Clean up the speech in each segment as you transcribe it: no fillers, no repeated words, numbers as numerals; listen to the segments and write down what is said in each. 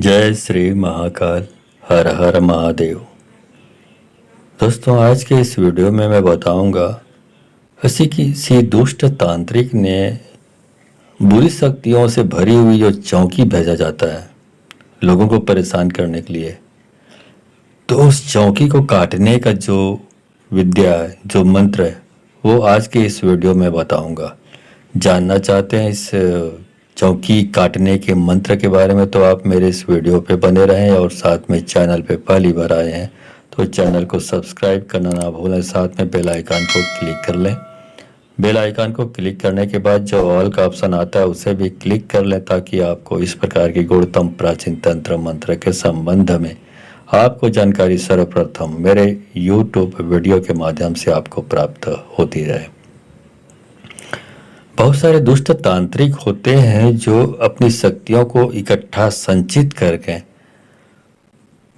जय श्री महाकाल। हर हर महादेव। दोस्तों, आज के इस वीडियो में मैं बताऊंगा ऐसी किसी दुष्ट तांत्रिक ने बुरी शक्तियों से भरी हुई जो चौकी भेजा जाता है लोगों को परेशान करने के लिए, तो उस चौकी को काटने का जो विद्या है, जो मंत्र है, वो आज के इस वीडियो में बताऊंगा। जानना चाहते हैं इस चौकी काटने के मंत्र के बारे में, तो आप मेरे इस वीडियो पे बने रहें और साथ में चैनल पे पहली बार आए हैं तो चैनल को सब्सक्राइब करना ना भूलें, साथ में बेल आइकन को क्लिक कर लें। बेल आइकन को क्लिक करने के बाद जो ऑल का ऑप्शन आता है उसे भी क्लिक कर लें, ताकि आपको इस प्रकार की गुणतम प्राचीन तंत्र मंत्र के संबंध में आपको जानकारी सर्वप्रथम मेरे YouTube वीडियो के माध्यम से आपको प्राप्त होती रहे। बहुत सारे दुष्ट तांत्रिक होते हैं जो अपनी शक्तियों को इकट्ठा संचित करके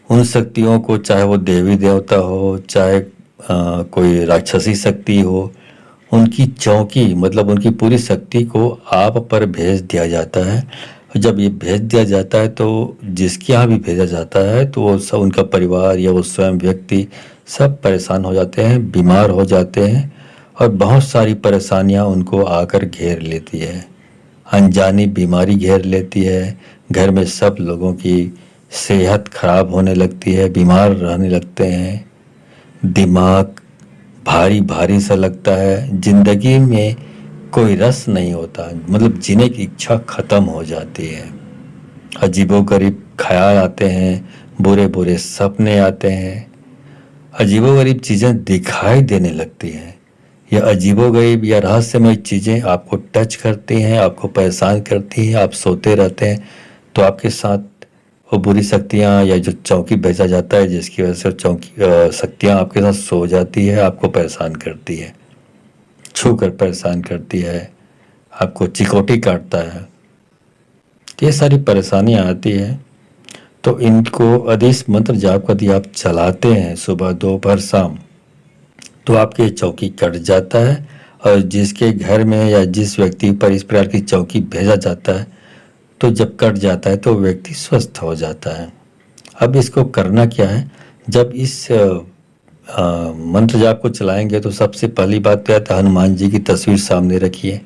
उन शक्तियों को, चाहे वो देवी देवता हो, चाहे कोई राक्षसी शक्ति हो, उनकी चौकी मतलब उनकी पूरी शक्ति को आप पर भेज दिया जाता है। जब ये भेज दिया जाता है तो जिसके यहाँ भी भेजा जाता है तो वो सब, उनका परिवार या वो स्वयं व्यक्ति सब परेशान हो जाते हैं, बीमार हो जाते हैं और बहुत सारी परेशानियां उनको आकर घेर लेती है। अनजानी बीमारी घेर लेती है, घर में सब लोगों की सेहत खराब होने लगती है, बीमार रहने लगते हैं, दिमाग भारी भारी सा लगता है, जिंदगी में कोई रस नहीं होता, मतलब जीने की इच्छा खत्म हो जाती है। अजीबोगरीब ख्याल आते हैं, बुरे बुरे सपने आते हैं, अजीबोगरीब चीज़ें दिखाई देने लगती हैं। यह अजीबोगरीब या रहस्यमय चीज़ें आपको टच करती हैं, आपको परेशान करती हैं, आप सोते रहते हैं तो आपके साथ वो बुरी शक्तियाँ या जो चौकी भेजा जाता है जिसकी वजह से चौकी शक्तियाँ आपके साथ सो जाती है, आपको परेशान करती है, छू कर परेशान करती है, आपको चिकोटी काटता है, ये सारी परेशानियाँ आती हैं। तो इनको आदेश मंत्र जाप यदि आप चलाते हैं सुबह दोपहर शाम तो आपकी चौकी कट जाता है, और जिसके घर में या जिस व्यक्ति पर इस प्रकार की चौकी भेजा जाता है तो जब कट जाता है तो व्यक्ति स्वस्थ हो जाता है। अब इसको करना क्या है, जब इस मंत्र जाप को चलाएंगे तो सबसे पहली बात तो है हनुमान जी की तस्वीर सामने रखिए,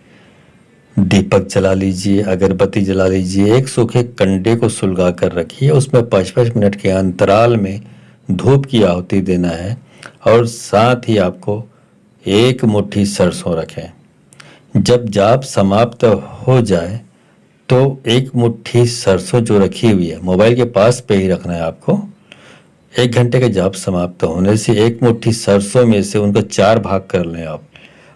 दीपक जला लीजिए, अगरबत्ती जला लीजिए, एक सूखे कंडे को सुलगा कर रखिए, उसमें 5-5 मिनट के अंतराल में धूप की आहुति देना है और साथ ही आपको एक मुट्ठी सरसों रखें। जब जाप समाप्त हो जाए तो एक मुट्ठी सरसों जो रखी हुई है मोबाइल के पास पे ही रखना है आपको। 1 घंटे के जाप समाप्त होने से एक मुट्ठी सरसों में से उनको 4 भाग कर लें आप,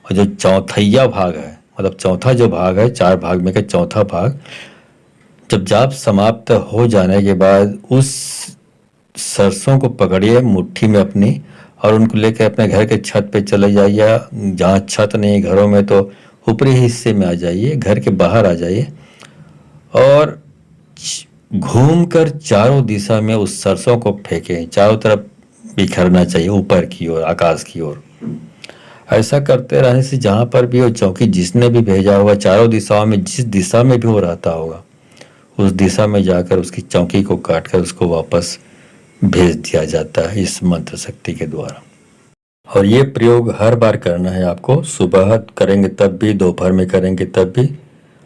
और जो चौथैया भाग है, मतलब चौथा जो भाग है, 4 भाग में का चौथा भाग, जब जाप समाप्त हो जाने के बाद उस सरसों को पकड़िए मुट्ठी में अपनी और उनको लेकर अपने घर के छत पे चले जाइए। जहाँ छत नहीं घरों में तो ऊपरी हिस्से में आ जाइए, घर के बाहर आ जाइए और घूमकर चारों दिशा में उस सरसों को फेंकें, चारों तरफ बिखरना चाहिए, ऊपर की ओर, आकाश की ओर। ऐसा करते रहने से जहाँ पर भी वो चौकी जिसने भी भेजा होगा, चारों दिशाओं में जिस दिशा में भी वो रहता होगा उस दिशा में जाकर उसकी चौकी को काट कर उसको वापस भेज दिया जाता है इस मंत्र शक्ति के द्वारा। और ये प्रयोग हर बार करना है आपको, सुबह करेंगे तब भी, दोपहर में करेंगे तब भी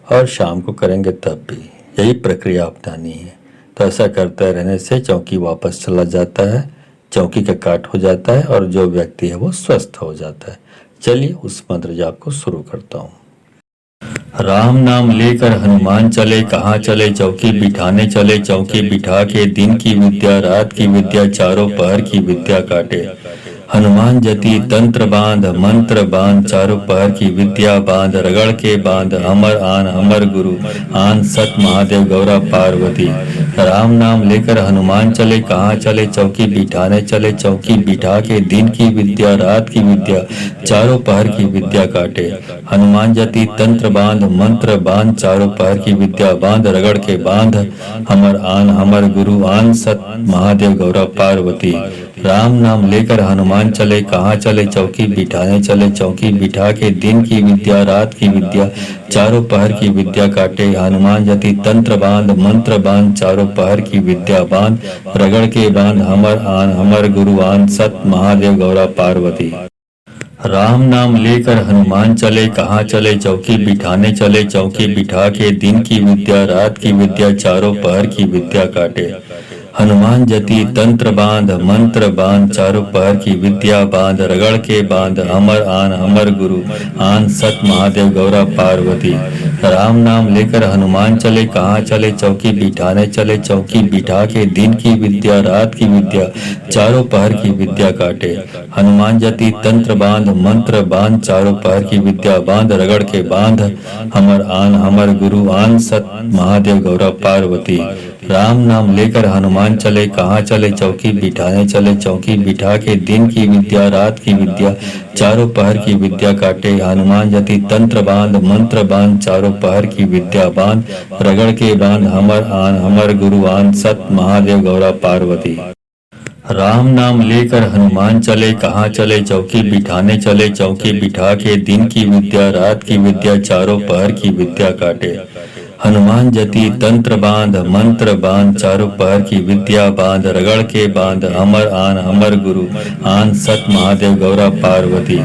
और शाम को करेंगे तब भी, यही प्रक्रिया अपनानी है। तो ऐसा करते रहने से चौकी वापस चला जाता है, चौकी का काट हो जाता है और जो व्यक्ति है वो स्वस्थ हो जाता है। चलिए उस मंत्र जाप को शुरू करता हूँ। राम नाम लेकर हनुमान चले, कहाँ चले चौकी बिठाने चले, चौकी बिठा के दिन की विद्या रात की विद्या चारों पहर की विद्या काटे। हनुमान जति तंत्र बांध मंत्र बांध, चारों पहर की विद्या बांध, रगड़ के बांध, अमर आन अमर गुरु आन सत महादेव गौरा पार्वती। राम नाम लेकर हनुमान चले, कहाँ चले चौकी बिठाने चले, चौकी बिठा के दिन की विद्या रात की विद्या चारों पहर की विद्या काटे। हनुमान जति तंत्र बांध मंत्र बांध, चारों पहर की विद्या बांध, रगड़ के बांध, अमर आन अमर गुरु आन सत महादेव गौरा पार्वती। राम नाम लेकर हनुमान चले कहाँ चले, चौकी बिठाने चले चौकी बिठा के। दिन की विद्या रात की विद्या चारों पहर की विद्या काटे। हनुमान जति तंत्र बांध मंत्र बांध चारों पहर की विद्या बांध। रगड़ के बांध हमर आन हमर गुरु आन सत महादेव गौरा पार्वती। राम नाम लेकर हनुमान चले कहाँ चले, चौकी बिठाने चले चौकी बिठा के। दिन की विद्या रात की विद्या चारों पहर की विद्या काटे। हनुमान जति तंत्र बांध मंत्र बांध चारों पहर की विद्या बांध। रगड़ के बांध हमर आन हमर गुरु आन सत महादेव गौरा पार्वती। राम नाम लेकर हनुमान चले कहाँ चले, चौकी बिठाने चले चौकी बिठा के। दिन की विद्या रात की विद्या चारों पहर की विद्या काटे। हनुमान जति तंत्र बांध मंत्र बांध चारों पहर की विद्या बांध। रगड़ के बांध हमर आन हमर गुरु आन सत महादेव गौरा पार्वती। राम नाम लेकर हनुमान चले कहाँ चले, चौकी बिठाने चले चौकी बिठा के। दिन की विद्या रात की विद्या चारों पहर की विद्या काटे। हनुमान जति तंत्र बांध मंत्र बांध चारों पहर की विद्या बांध। रगड़ के बांध हमर आन हमर गुरु आन सत महादेव गौरा पार्वती। राम नाम लेकर हनुमान चले कहाँ चले, चौकी बिठाने चले चौकी बिठा के। दिन की विद्या रात की विद्या चारों पहर की विद्या काटे। हनुमान जति तंत्र बांध मंत्र बांध चारों पहर की विद्या बांध। रगड़ के बांध हमर आन हमर गुरु आन सत महादेव गौरा पार्वती।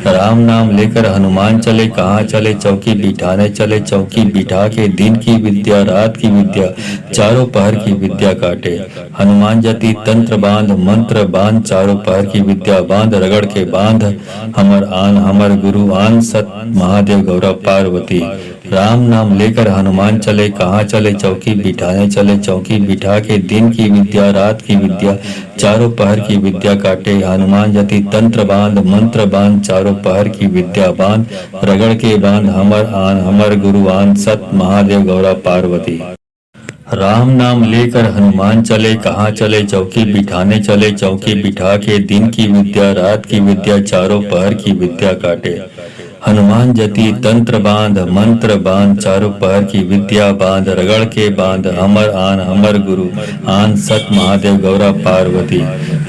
राम नाम लेकर हनुमान चले कहाँ चले, चौकी बिठाने चले चौकी बिठा के। दिन की विद्या रात की विद्या चारों पहर की विद्या काटे। हनुमान जति तंत्र बांध मंत्र बांध चारों पहर की विद्या बांध। रगड़ के बांध हमर आन हमर गुरु आन सत महादेव गौरा पार्वती। राम नाम लेकर हनुमान चले कहाँ चले, चौकी बिठाने चले चौकी बिठा के। दिन की विद्या रात की विद्या चारों पहर की विद्या काटे। हनुमान जति तंत्र बांध मंत्र बांध चारों पहर की विद्या बांध। रगड़ के बांध हमर आन हमर गुरु आन सत महादेव गौरा पार्वती। राम नाम लेकर हनुमान चले कहाँ चले, चौकी बिठाने चले चौकी बिठा के। दिन की विद्या रात की विद्या चारों पहर की विद्या काटे। हनुमान जति तंत्र बांध मंत्र बांध चारों पहर की विद्या बांध। रगड़ के बांध हमर आन हमर गुरु आन सत महादेव गौरा पार्वती।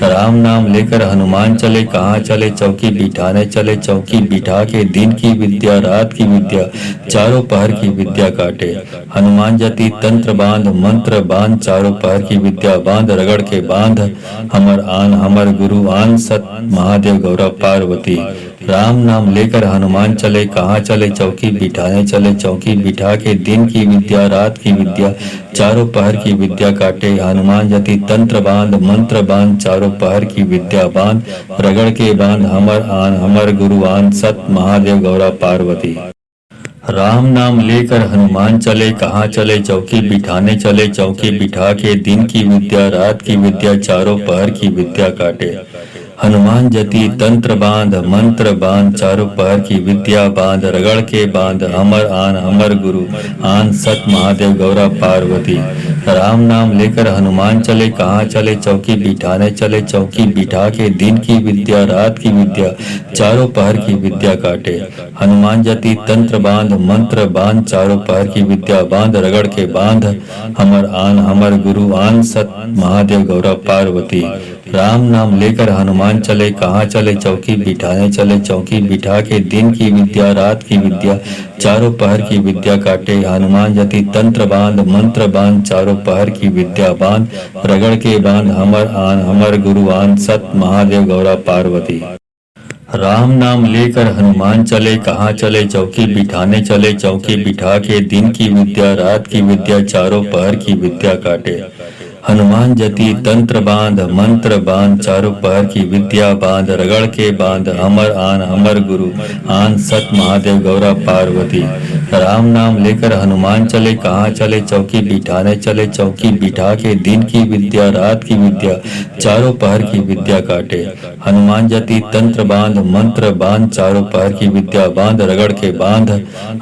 राम नाम लेकर हनुमान चले कहाँ चले, चौकी बिठाने चले चौकी बिठा के। दिन की विद्या रात की विद्या चारों पहर की विद्या काटे। हनुमान जति तंत्र बांध मंत्र बांध चारों पहर की विद्या बांध। रगड़ के बांध हमर आन हमर गुरु आन सत महादेव गौरा पार्वती। राम नाम लेकर हनुमान चले कहाँ चले, चौकी बिठाने चले चौकी बिठा के। दिन की विद्या रात की विद्या चारों पहर की विद्या काटे। हनुमान जति तंत्र बांध मंत्र बांध चारों पहर की विद्या बांध। रगड़ के बांध हमर आन हमर गुरु आन सत महादेव गौरा पार्वती। राम नाम लेकर हनुमान चले कहाँ चले, चौकी बिठाने चले चौकी बिठा के। दिन की विद्या रात की विद्या चारों पहर की विद्या काटे। हनुमान जति तंत्र बांध मंत्र बांध चारों पहर की विद्या बांध। रगड़ के बांध हमर आन हमर गुरु आन सत महादेव गौरा पार्वती। राम नाम लेकर हनुमान चले कहाँ चले, चौकी बिठाने चले चौकी बिठा के। दिन की विद्या रात की विद्या चारों पहर की विद्या काटे। हनुमान जति तंत्र बांध मंत्र बांध चारों पहर की विद्या बांध। रगड़ के बांध हमर आन हमर गुरु आन सत महादेव गौरा पार्वती। राम नाम लेकर हनुमान चले कहाँ चले, चौकी बिठाने चले चौकी बिठा के। दिन की विद्या रात की विद्या चारों पहर की विद्या काटे। हनुमान जति तंत्र बांध मंत्र बांध चारों पहर की विद्या बांध। रगड़ के बांध हमर आन हमर गुरु आन सत महादेव गौरा पार्वती। राम नाम लेकर हनुमान चले कहाँ चले, चौकी बिठाने चले चौकी बिठा के। दिन की विद्या रात की विद्या चारों पहर की विद्या काटे। हनुमान जति तंत्र बांध मंत्र बांध चारों पहर की विद्या बांध। रगड़ के बांध हमर आन हमर गुरु आन सत महादेव गौरा पार्वती। राम नाम लेकर हनुमान चले कहाँ चले, चौकी बिठाने चले चौकी बिठा के। दिन की विद्या रात की विद्या चारों पहर की विद्या काटे। हनुमान जति तंत्र बांध मंत्र बांध चारों पहर की विद्या बांध। रगड़ के बांध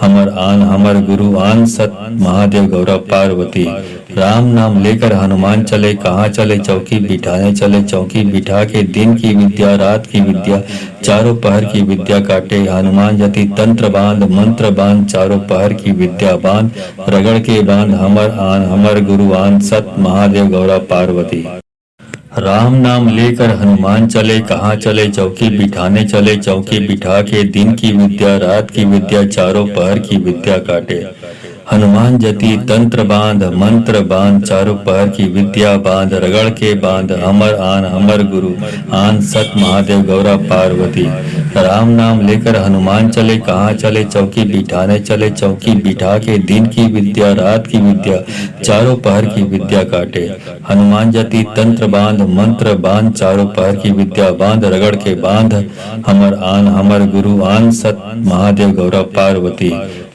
हमर आन हमर गुरु आन सत महादेव गौरा पार्वती। राम नाम लेकर हनुमान चले कहाँ चले, चौकी बिठाने चले चौकी बिठा के। दिन की विद्या रात की विद्या चारों पहर की विद्या काटे। हनुमान जति तंत्र बांध मंत्र बांध चारों पहर की विद्या बांध। रगड़ के बांध हमर आन हमर गुरु आन सत महादेव गौरा पार्वती। राम नाम लेकर हनुमान चले, कहाँ चले चौकी बिठाने चले, चौकी बिठा के दिन की विद्या रात की विद्या चारों पहर की विद्या काटे। हनुमान जति तंत्र बांध मंत्र बांध, चारों पहर की विद्या बांध, रगड़ के बांध अमर आन अमर गुरु आन, सत महादेव गौरा पार्वती। राम नाम लेकर हनुमान चले, कहाँ चले चौकी बिठाने चले, चौकी बिठा के दिन की विद्या रात की विद्या चारों पहर की विद्या काटे। हनुमान जति तंत्र बांध मंत्र बांध, चारों पहर की विद्या बांध, रगड़ के बांध हमर आन हमर गुरु आन, सत महादेव गौरा पार्वती।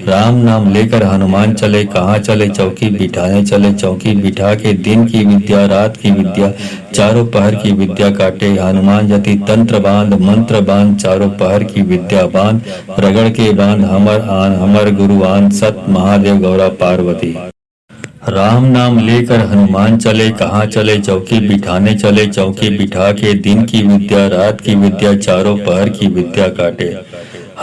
राम नाम लेकर हनुमान चले, कहाँ चले चौकी बिठाने चले, चौकी बिठा के दिन की विद्या रात की विद्या चारों पहर की विद्या काटे। हनुमान जति तंत्र बांध मंत्र बांध, चारों पहर की विद्या बांध, रगड़ के बांध हमर आन हमर गुरु आन, सत महादेव गौरा पार्वती। राम नाम लेकर हनुमान चले, कहाँ चले चौकी बिठाने चले, चौकी बिठा के दिन की विद्या रात की विद्या चारों पहर की विद्या काटे।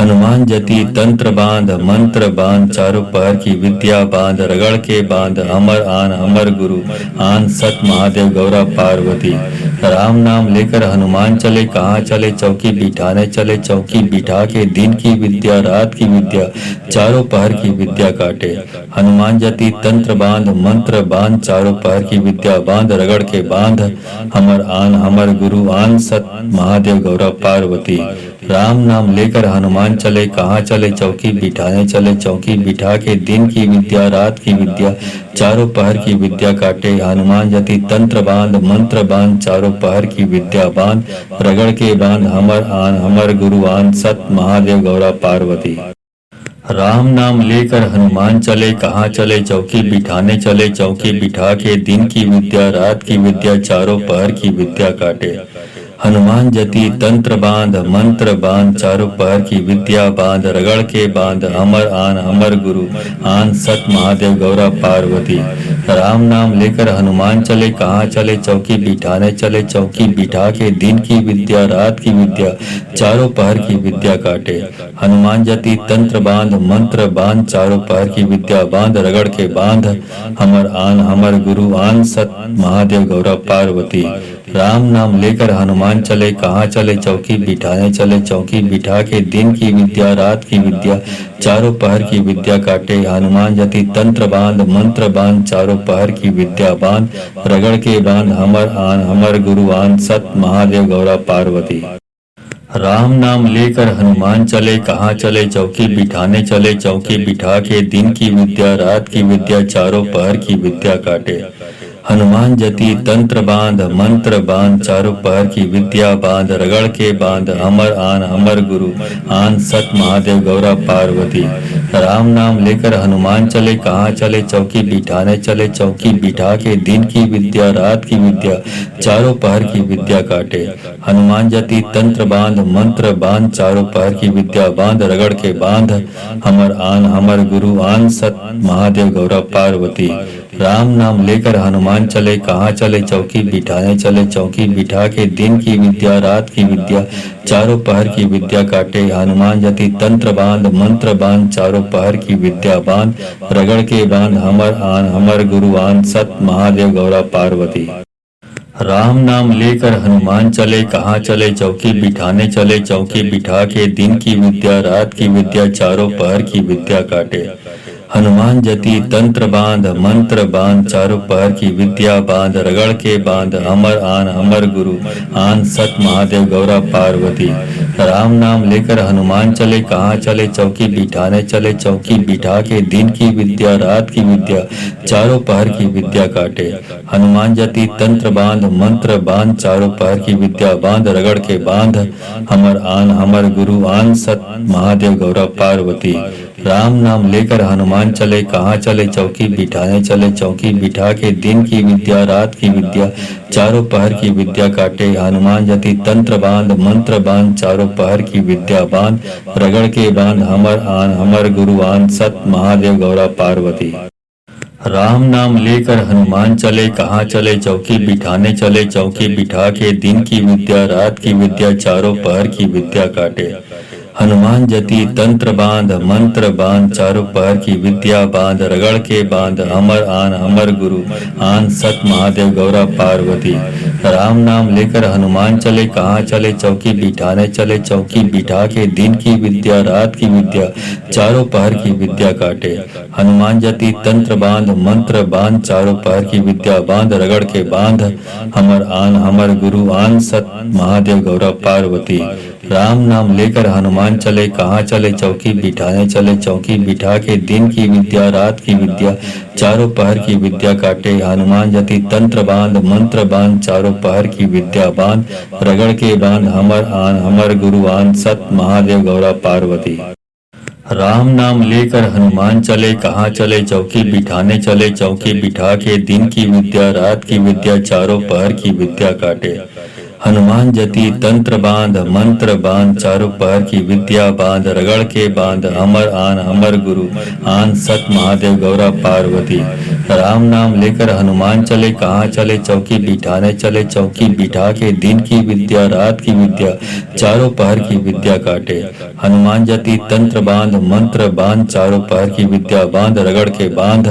हनुमान जति तंत्र बांध मंत्र बांध, चारों पहर की विद्या बांध, रगड़ के बांध अमर आन अमर गुरु आन, सत महादेव गौरा पार्वती। राम नाम लेकर हनुमान चले, कहाँ चले चौकी बिठाने चले, चौकी बिठा के दिन की विद्या रात की विद्या चारों पहर की विद्या काटे। हनुमान जति तंत्र बांध मंत्र बांध, चारों पहर की विद्या बांध, रगड़ के बांध हमर आन हमर गुरु आन, सत महादेव गौरा पार्वती। राम नाम लेकर हनुमान चले, कहाँ चले चौकी बिठाने चले, चौकी बिठा के दिन की विद्या रात की विद्या चारों पहर की विद्या काटे। हनुमान जति तंत्र बांध मंत्र बांध, चारों पहर की विद्या बांध, रगड़ के बांध हमर आन हमर गुरु आन, सत महादेव गौरा पार्वती। राम नाम लेकर हनुमान चले, कहाँ चले चौकी बिठाने चले, चौकी बिठा के दिन की विद्या रात की विद्या चारों पहर की विद्या काटे। हनुमान जति तंत्र बांध मंत्र बांध, चारों पहर की विद्या बांध, रगड़ के बांध अमर आन अमर गुरु आन, सत महादेव गौरा पार्वती। राम नाम लेकर हनुमान चले, कहाँ चले चौकी बिठाने चले, चौकी बिठा के दिन की विद्या रात की विद्या चारों पहर की विद्या काटे। हनुमान जति तंत्र बांध मंत्र बांध, चारों पहर की विद्या बांध, रगड़ के बांध हमर आन हमर गुरु आन, सत महादेव गौरा पार्वती। राम नाम लेकर हनुमान चले, कहाँ चले चौकी बिठाने चले, चौकी बिठा के दिन की विद्या रात की विद्या चारों पहर की विद्या काटे। हनुमान जति तंत्र बांध मंत्र बांध, चारों पहर की विद्या बांध, रगड़ के बांध हमर आन हमर गुरु आन, सत महादेव गौरा पार्वती। राम नाम लेकर हनुमान चले, कहाँ चले चौकी बिठाने चले, चौकी बिठा के दिन की विद्या रात की विद्या चारों पहर की विद्या काटे। हनुमान जति तंत्र बांध मंत्र बांध, चारों पहर की विद्या बांध, रगड़ के बांध अमर आन अमर गुरु आन, सत महादेव गौरा पार्वती। राम नाम लेकर हनुमान चले, कहाँ चले चौकी बिठाने चले, चौकी बिठा के दिन की विद्या रात की विद्या चारों पहर की विद्या काटे। हनुमान जति तंत्र बांध मंत्र बांध, चारों पहर की विद्या बांध, रगड़ के बांध हमर आन हमर गुरु आन, सत महादेव गौरा पार्वती। राम नाम लेकर हनुमान चले, कहाँ चले चौकी बिठाने चले, चौकी बिठा के दिन की विद्या रात की विद्या चारों पहर की विद्या काटे। हनुमान जति तंत्र बांध मंत्र बांध, चारों पहर की विद्या बांध, रगड़ के बांध हमर आन हमर गुरु आन, सत महादेव गौरा पार्वती। राम नाम लेकर हनुमान चले, कहाँ चले चौकी बिठाने चले, चौकी बिठा के दिन की विद्या रात की विद्या चारों पहर की विद्या काटे। हनुमान जति तंत्र बांध मंत्र बांध, चारों पहर की विद्या बांध, रगड़ के बांध हमर आन हमर गुरु आन, सत महादेव गौरा पार्वती। राम नाम लेकर हनुमान चले, कहाँ चले चौकी बिठाने चले, चौकी बिठा के दिन की विद्या रात की विद्या चारों पहर की विद्या काटे। हनुमान जति तंत्र बांध मंत्र बांध, चारों पहर की विद्या बांध, रगड़ के बांध हमर आन हमर गुरु आन, सत महादेव गौरा पार्वती। राम नाम लेकर हनुमान चले, कहाँ चले चौकी बिठाने चले, चौकी बिठा के दिन की विद्या रात की विद्या चारों पहर की विद्या काटे। हनुमान जति तंत्र बांध मंत्र बांध, चारों पहर की विद्या बांध, रगड़ के बांध हमर आन हमर गुरु आन, सत महादेव गौरा पार्वती। राम नाम लेकर हनुमान चले, कहाँ चले चौकी बिठाने चले, चौकी बिठा के दिन की विद्या रात की विद्या चारों पहर की विद्या काटे। हनुमान जति तंत्र बांध मंत्र बांध चारों पहर की विद्या बांध रगड़ के बांध अमर आन अमर गुरु आन सत महादेव गौरा पार्वती। राम नाम लेकर हनुमान चले कहाँ चले चौकी बिठाने चले चौकी बिठा के दिन की विद्या रात की विद्या चारों पहर की विद्या काटे। हनुमान जति तंत्र बांध मंत्र बांध चारों पहर की विद्या बांध रगड़ के बांध हमर आन हमर गुरु आन सत महादेव गौरा पार्वती। राम नाम लेकर हनुमान चले कहाँ चले चौकी बिठाने चले चौकी बिठा के दिन की विद्या रात की विद्या चारों पहर की विद्या काटे। हनुमान जति तंत्र बांध मंत्र बांध चारों पहर की विद्या बांध रगड़ के बांध हमर आन हमर गुरु आन सत महादेव गौरा पार्वती। राम नाम लेकर हनुमान चले कहाँ चले चौकी बिठाने चले चौकी बिठा के दिन की विद्या रात की विद्या चारों पहर की विद्या काटे। हनुमान जति तंत्र बांध मंत्र बांध चारों पहर की विद्या बांध रगड़ के बांध अमर आन अमर गुरु आन सत महादेव गौरा पार्वती। राम नाम लेकर हनुमान चले कहाँ चले चौकी बिठाने चले चौकी बिठा के दिन की विद्या रात की विद्या चारों पहर की विद्या काटे। हनुमान जति तंत्र बांध मंत्र बांध चारों पहर की विद्या बांध रगड़ के बांध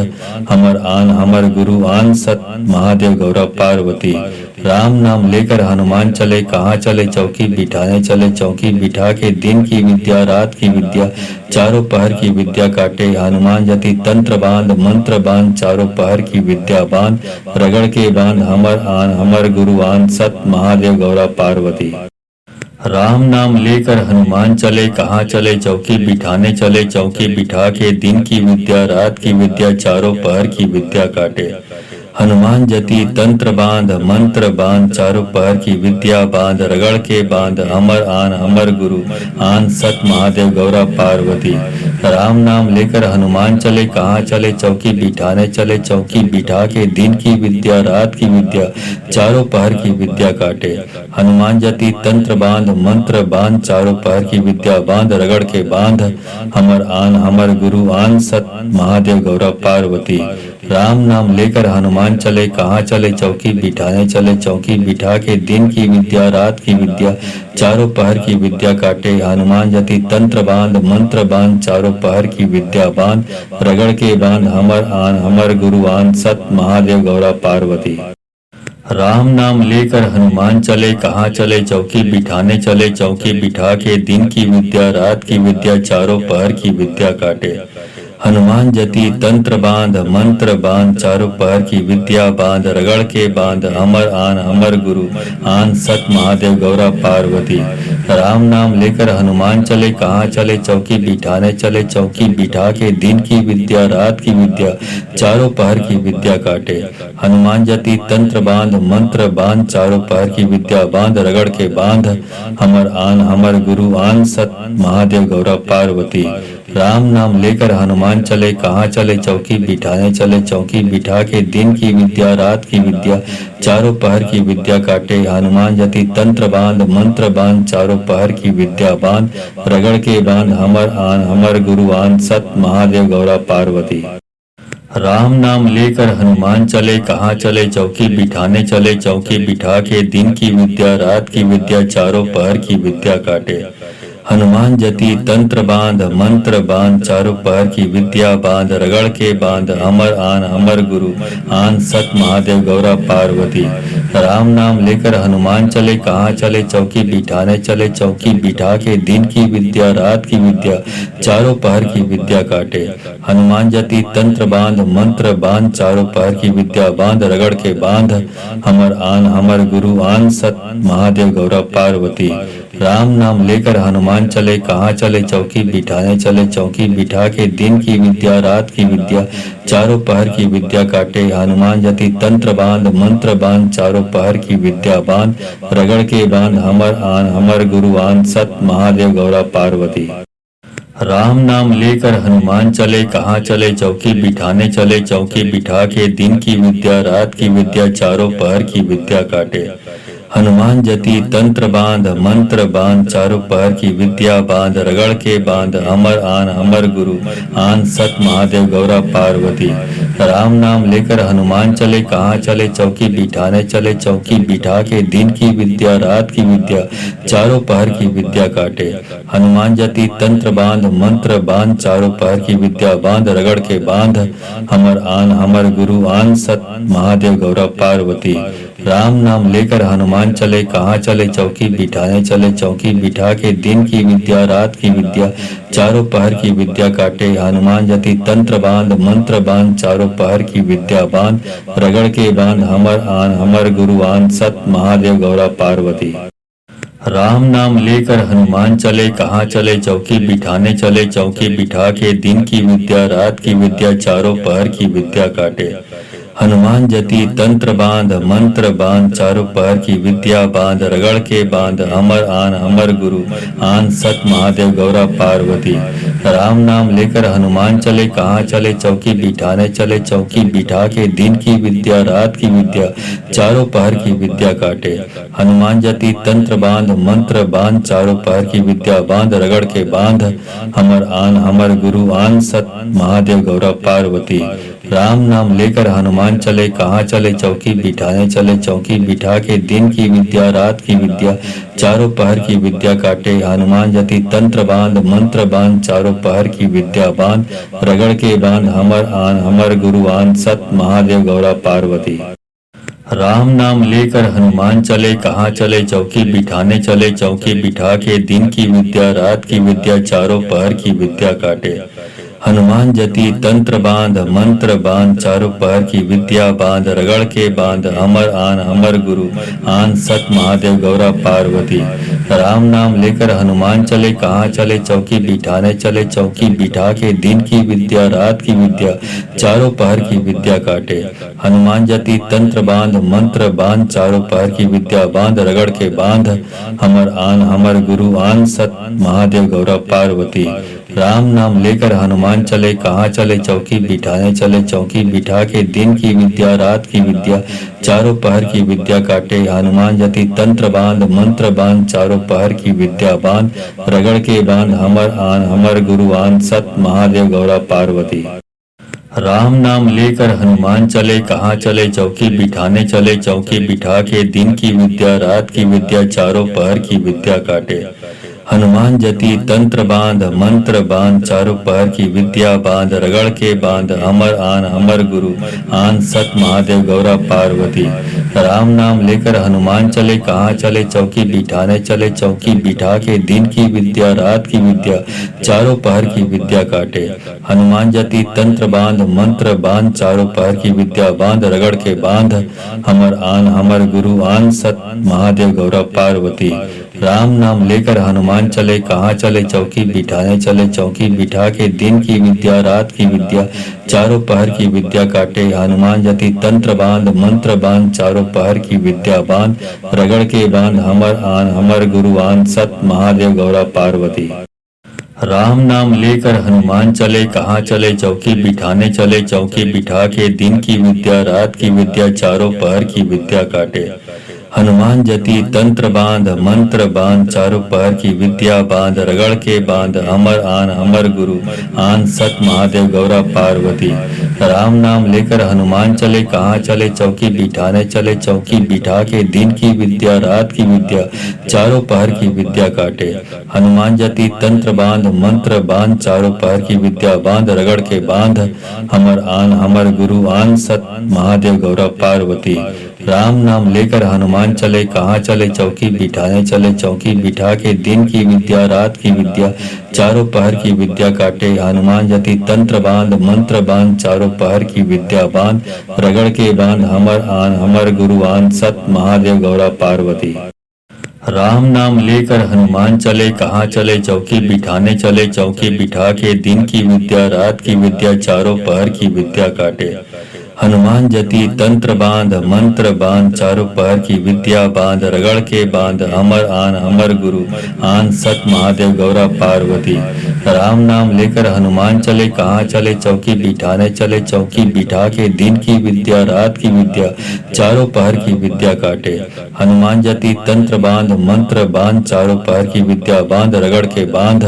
हमर आन हमर गुरु आन सत महादेव गौरा पार्वती। राम नाम लेकर हनुमान चले कहाँ चले चौकी बिठाने चले चौकी बिठा के दिन की विद्या रात की विद्या चारों पहर की विद्या काटे। हनुमान जति तंत्र बांध मंत्र बांध चारों पहर की विद्या बांध रगड़ के बांध हमर आन हमर गुरु आन सत महादेव गौरा पार्वती। राम नाम लेकर हनुमान चले कहाँ चले चौकी बिठाने चले चौकी बिठा के दिन की विद्या रात की विद्या चारों पहर की विद्या काटे। हनुमान जति तंत्र बांध मंत्र बांध चारों पहर की विद्या बांध रगड़ के बांध अमर आन अमर गुरु आन सत महादेव गौरा पार्वती। राम नाम लेकर हनुमान चले कहाँ चले चौकी बिठाने चले चौकी बिठा के दिन की विद्या रात की विद्या चारों पहर की विद्या काटे। हनुमान जति तंत्र बांध मंत्र बांध चारों पहर की विद्या बांध रगड़ के बांध हमर आन हमर गुरु आन सत महादेव गौरा पार्वती। राम नाम लेकर हनुमान चले कहाँ चले चौकी बिठाने चले चौकी बिठा के दिन की विद्या रात की विद्या चारों पहर की विद्या काटे। हनुमान जति तंत्र बांध मंत्र बांध चारों पहर की विद्या बांध रगड़ के बांध हमर आन हमर गुरु आन सत महादेव गौरा पार्वती। राम नाम लेकर हनुमान चले कहाँ चले चौकी बिठाने चले चौकी बिठा के दिन की विद्या रात की विद्या चारों पहर की विद्या काटे। हनुमान जति तंत्र बांध मंत्र बांध चारों पहर की विद्या बांध रगड़ के बांध हमर आन हमर गुरु आन सत महादेव गौरा पार्वती। राम नाम लेकर हनुमान चले कहाँ चले चौकी बिठाने चले चौकी बिठा के दिन की विद्या रात की विद्या चारों पहर की विद्या काटे। हनुमान जति तंत्र बांध मंत्र बांध चारों पहर की विद्या बांध रगड़ के बांध हमर आन हमर गुरु आन सत महादेव गौरा पार्वती। राम नाम लेकर हनुमान चले कहाँ चले चौकी बिठाने चले चौकी बिठा के दिन की विद्या रात की विद्या चारों पहर की विद्या काटे। हनुमान जति तंत्र बांध मंत्र बांध चारों पहर की विद्या बांध रगड़ के बांध हमर आन हमर गुरु आन सत महादेव गौरा पार्वती। राम नाम लेकर हनुमान चले कहाँ चले चौकी बिठाने चले चौकी बिठा के दिन की विद्या रात की विद्या चारों पहर की विद्या काटे। हनुमान जति तंत्र बांध मंत्र बांध चारों पहर की विद्या बांध रगड़ के बांध हमर आन हमर गुरु आन सत महादेव गौरा पार्वती। राम नाम लेकर हनुमान चले कहाँ चले चौकी बिठाने चले चौकी बिठा के दिन की विद्या रात की विद्या चारों पहर की विद्या काटे। हनुमान जति तंत्र बांध मंत्र बांध चारों पहर की विद्या बांध रगड़ के बांध हमर आन हमर गुरु आन सत महादेव गौरा पार्वती। राम नाम लेकर हनुमान चले कहाँ चले चौकी बिठाने चले चौकी बिठा के दिन की विद्या रात की विद्या चारों पहर की विद्या काटे। हनुमान जति तंत्र बांध मंत्र बांध चारों पहर की विद्या बांध रगड़ के बांध हमर आन हमर गुरु आन सत महादेव गौरा पार्वती। राम नाम लेकर हनुमान चले कहाँ चले चौकी बिठाने चले चौकी बिठा के दिन की विद्या रात की विद्या चारों पहर की विद्या काटे। हनुमान जति तंत्र बांध मंत्र बांध चारों पहर की विद्या बांध रगड़ के बांध अमर आन अमर गुरु आन सत महादेव गौरा पार्वती। राम नाम लेकर हनुमान चले कहाँ चले चौकी बिठाने चले चौकी बिठा के दिन की विद्या रात की विद्या चारों पहर की विद्या काटे। हनुमान जति तंत्र बांध मंत्र बांध चारों पहर की विद्या बांध रगड़ के बांध हमर आन हमर गुरु आन सत महादेव गौरा पार्वती। राम नाम लेकर हनुमान चले कहाँ चले चौकी बिठाने चले चौकी बिठा के दिन की विद्या रात की विद्या चारों पहर की विद्या काटे। हनुमान जति तंत्र बांध मंत्र बांध चारों पहर की विद्या बांध रगड़ के बांध हमर आन हमर गुरु आन सत महादेव गौरा पार्वती। राम नाम लेकर हनुमान चले कहाँ चले चौकी बिठाने चले चौकी बिठा के दिन की विद्या रात की विद्या चारों पहर की विद्या काटे। हनुमान जति तंत्र बांध मंत्र बांध चारों पहर की विद्या बांध रगड़ के बांध अमर आन अमर गुरु आन सत महादेव गौरा पार्वती। राम नाम लेकर हनुमान चले कहाँ चले चौकी बिठाने चले चौकी बिठा के दिन की विद्या रात की विद्या चारों पहर की विद्या काटे। हनुमान जति तंत्र बांध मंत्र बांध चारों पहर की विद्या बांध रगड़ के बांध हमर आन हमर गुरु आन सत महादेव गौरा पार्वती। राम नाम लेकर हनुमान चले कहाँ चले चौकी बिठाने चले चौकी बिठा के दिन की विद्या रात की विद्या चारों पहर की विद्या काटे। हनुमान जति तंत्र बांध मंत्र बांध चारों पहर की विद्या बांध रगड़ के बांध हमर आन हमर गुरु आन सत महादेव गौरा पार्वती। राम नाम लेकर हनुमान चले कहाँ चले चौकी बिठाने चले चौकी बिठा के दिन की विद्या रात की विद्या चारों पहर की विद्या काटे। हनुमान जति तंत्र बांध मंत्र बांध चारों पहर की विद्या बांध रगड़ के बांध अमर आन अमर गुरु आन सत महादेव गौरा पार्वती। राम नाम लेकर हनुमान चले कहाँ चले चौकी बिठाने चले चौकी बिठा के दिन की विद्या रात की विद्या चारों पहर की विद्या काटे। हनुमान जति तंत्र बांध मंत्र बांध चारों पहर की विद्या बांध रगड़ के बांध हमर आन हमर गुरु आन सत महादेव गौरा पार्वती। राम नाम लेकर हनुमान चले कहाँ चले चौकी बिठाने चले चौकी बिठा के दिन की विद्या रात की विद्या चारों पहर की विद्या काटे। हनुमान जति तंत्र बांध मंत्र बांध चारों पहर की विद्या बांध रगड़ के बांध हमर आन हमर गुरु आन सत महादेव गौरा पार्वती। राम नाम लेकर हनुमान चले कहाँ चले चौकी बिठाने चले चौकी बिठा के दिन की विद्या रात की विद्या चारों पहर की विद्या काटे। हनुमान जति तंत्र बांध मंत्र बांध चारों पहर की विद्या बांध रगड़ के बांध अमर आन अमर गुरु आन सत महादेव गौरा पार्वती। राम नाम लेकर हनुमान चले कहाँ चले चौकी बिठाने चले चौकी बिठा के दिन की विद्या रात की विद्या चारों पहर की विद्या काटे। हनुमान जति तंत्र बांध मंत्र बांध चारों पहर की विद्या बांध रगड़ के बांध हमर आन हमर गुरु आन सत महादेव गौरा पार्वती। राम नाम लेकर हनुमान चले कहाँ चले चौकी बिठाने चले चौकी बिठा के दिन की विद्या रात की विद्या चारों पहर की विद्या काटे। हनुमान जति तंत्र बांध मंत्र बांध चारों पहर की विद्या बांध रगड़ के बांध हमर आन हमर गुरु आन सत महादेव गौरा पार्वती। राम नाम लेकर हनुमान चले कहाँ चले चौकी बिठाने चले चौकी बिठा के दिन की विद्या रात की विद्या चारों पहर की विद्या काटे। हनुमान जति तंत्र बांध मंत्र बांध चारों पहर की विद्या बांध रगड़ के बांध अमर आन अमर गुरु आन सत महादेव गौरा पार्वती। राम नाम लेकर हनुमान चले कहाँ चले चौकी बिठाने चले चौकी बिठा के दिन की विद्या रात की विद्या चारों पहर की विद्या काटे। हनुमान जति तंत्र बांध मंत्र बांध चारों पहर की विद्या बांध रगड़ के बांध हमर आन हमर गुरु आन सत महादेव गौरा पार्वती। राम नाम लेकर हनुमान चले कहाँ चले चौकी बिठाने चले चौकी बिठा के दिन की विद्या रात की विद्या चारों पहर की विद्या काटे। हनुमान जति तंत्र बांध मंत्र बांध चारों पहर की विद्या बांध रगड़ के बांध हमर आन हमर गुरु आन सत महादेव गौरा पार्वती। राम नाम लेकर हनुमान चले कहाँ चले चौकी बिठाने चले चौकी बिठा के दिन की विद्या रात की विद्या चारों पहर की विद्या काटे। हनुमान जति तंत्र बांध मंत्र बांध चारों पहर की विद्या बांध रगड़ के बांध अमर आन अमर गुरु आन सत महादेव गौरा पार्वती। राम नाम लेकर हनुमान चले कहाँ चले चौकी बिठाने चले चौकी बिठा के दिन की विद्या रात की विद्या चारों पहर की विद्या काटे। हनुमान जति तंत्र बांध मंत्र बांध चारों पहर की विद्या बांध रगड़ के बांध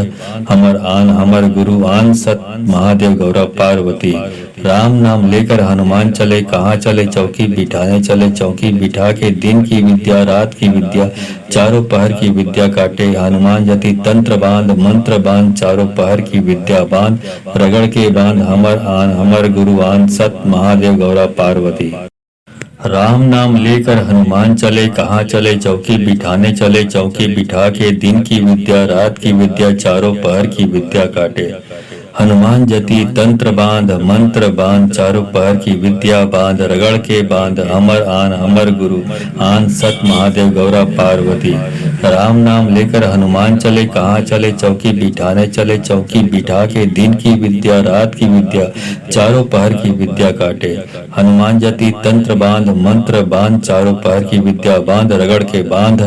हमर आन हमर गुरु आन सत महादेव गौरा पार्वती। राम नाम लेकर हनुमान चले कहाँ चले चौकी बिठाने चले चौकी बिठा के दिन की विद्या रात की विद्या चारों पहर की विद्या काटे। हनुमान जति तंत्र बांध मंत्र बांध चारों पहर की विद्या बांध रगड़ के बांध हमर आन हमर गुरु आन सत महादेव गौरा पार्वती। राम नाम लेकर हनुमान चले कहाँ चले चौकी बिठाने चले चौकी बिठा के दिन की विद्या रात की विद्या चारों पहर की विद्या काटे। हनुमान जति तंत्र बांध मंत्र बांध चारों पहर की विद्या बांध रगड़ के बांध अमर आन अमर गुरु आन सत महादेव गौरा पार्वती। राम नाम लेकर हनुमान चले कहाँ चले चौकी बिठाने चले चौकी बिठा के दिन की विद्या रात की विद्या चारों पहर की विद्या काटे। हनुमान जति तंत्र बांध मंत्र बांध चारों पहर की विद्या बांध रगड़ के बांध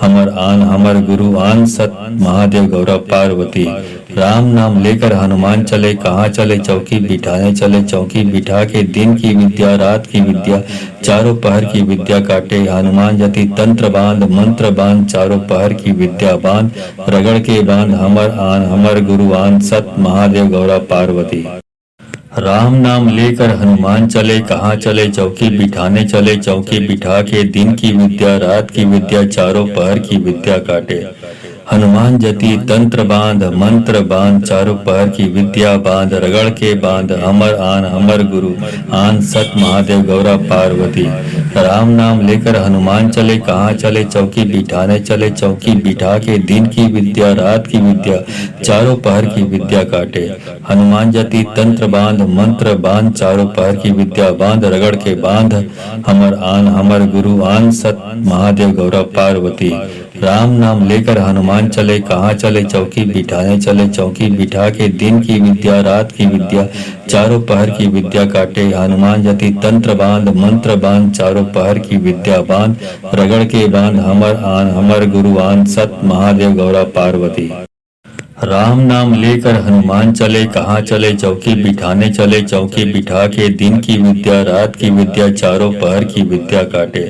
हमर आन हमर गुरु आन सत महादेव गौरा पार्वती। राम नाम लेकर हनुमान चले कहाँ चले चौकी बिठाने चले चौकी बिठा के दिन की विद्या रात की विद्या चारों पहर की विद्या काटे। हनुमान जति तंत्र बांध मंत्र बांध चारों पहर की विद्या बांध रगड़ के बांध हमर आन हमर गुरु आन सत महादेव गौरा पार्वती। राम नाम लेकर हनुमान चले कहाँ चले चौकी बिठाने चले चौकी बिठा के दिन की विद्या रात की विद्या चारों पहर की विद्या काटे। हनुमान जति तंत्र बांध मंत्र बांध चारों पहर की विद्या बांध रगड़ के बांध अमर आन अमर गुरु आन सत महादेव गौरा पार्वती। राम नाम लेकर हनुमान चले कहाँ चले चौकी बिठाने चले चौकी बिठा के दिन की विद्या रात की विद्या चारों पहर की विद्या काटे। हनुमान जति तंत्र बांध मंत्र बांध चारों पहर की विद्या बांध रगड़ के बांध हमर आन हमर गुरु आन सत महादेव गौरा पार्वती। राम नाम लेकर हनुमान चले कहाँ चले चौकी बिठाने चले चौकी बिठा के दिन की विद्या रात की विद्या चारों पहर की विद्या काटे। हनुमान जति तंत्र बांध मंत्र बांध चारों पहर की विद्या बांध रगड़ के बांध हमर आन हमर गुरु आन सत महादेव गौरा पार्वती। राम नाम लेकर हनुमान चले कहाँ चले चौकी बिठाने चले चौकी बिठा के दिन की विद्या रात की विद्या चारों पहर की विद्या काटे।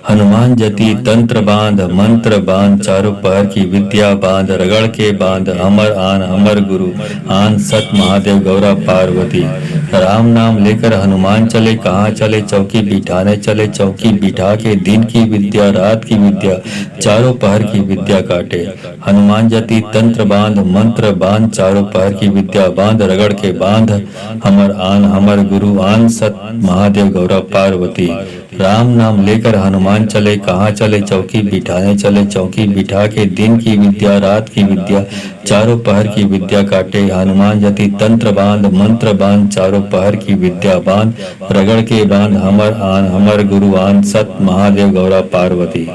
हनुमान जति तंत्र बांध मंत्र बांध चारों पहर की विद्या बांध रगड़ के बांध अमर आन अमर गुरु आन सत महादेव गौरा पार्वती। राम नाम लेकर हनुमान चले कहाँ चले चौकी बिठाने चले चौकी बिठा के दिन की विद्या रात की विद्या चारों पहर की विद्या काटे। हनुमान जति तंत्र बांध मंत्र बांध चारों पहर की विद्या बांध रगड़ के बांध हमर आन हमर गुरु आन सत महादेव गौरा पार्वती। राम नाम लेकर हनुमान चले कहाँ चले चौकी बिठाने चले चौकी बिठा के दिन की विद्या रात की विद्या चारों पहर की विद्या काटे। हनुमान जति तंत्र बांध मंत्र बांध चारों पहर की विद्या बांध रगड़ के बांध हमर आन हमर गुरु आन सत महादेव गौरा पार्वती।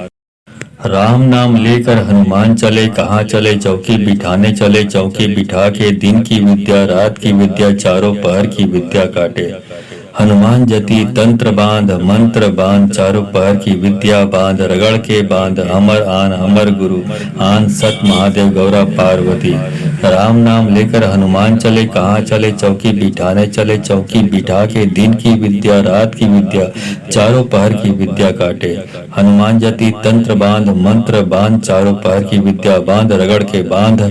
राम नाम लेकर हनुमान चले कहाँ चले चौकी बिठाने चले चौकी बिठा के दिन की विद्या रात की विद्या चारों पहर की विद्या काटे। हनुमान जति तंत्र बांध मंत्र बांध चारों पहर की विद्या बांध रगड़ के बांध हमर आन हमर गुरु आन सत महादेव गौरा पार्वती। राम नाम लेकर हनुमान चले कहाँ चले चौकी बिठाने चले चौकी बिठा के दिन की विद्या रात की विद्या चारों पहर की विद्या काटे। हनुमान जति तंत्र बांध मंत्र बांध चारों पहर की विद्या बांध रगड़ के बांध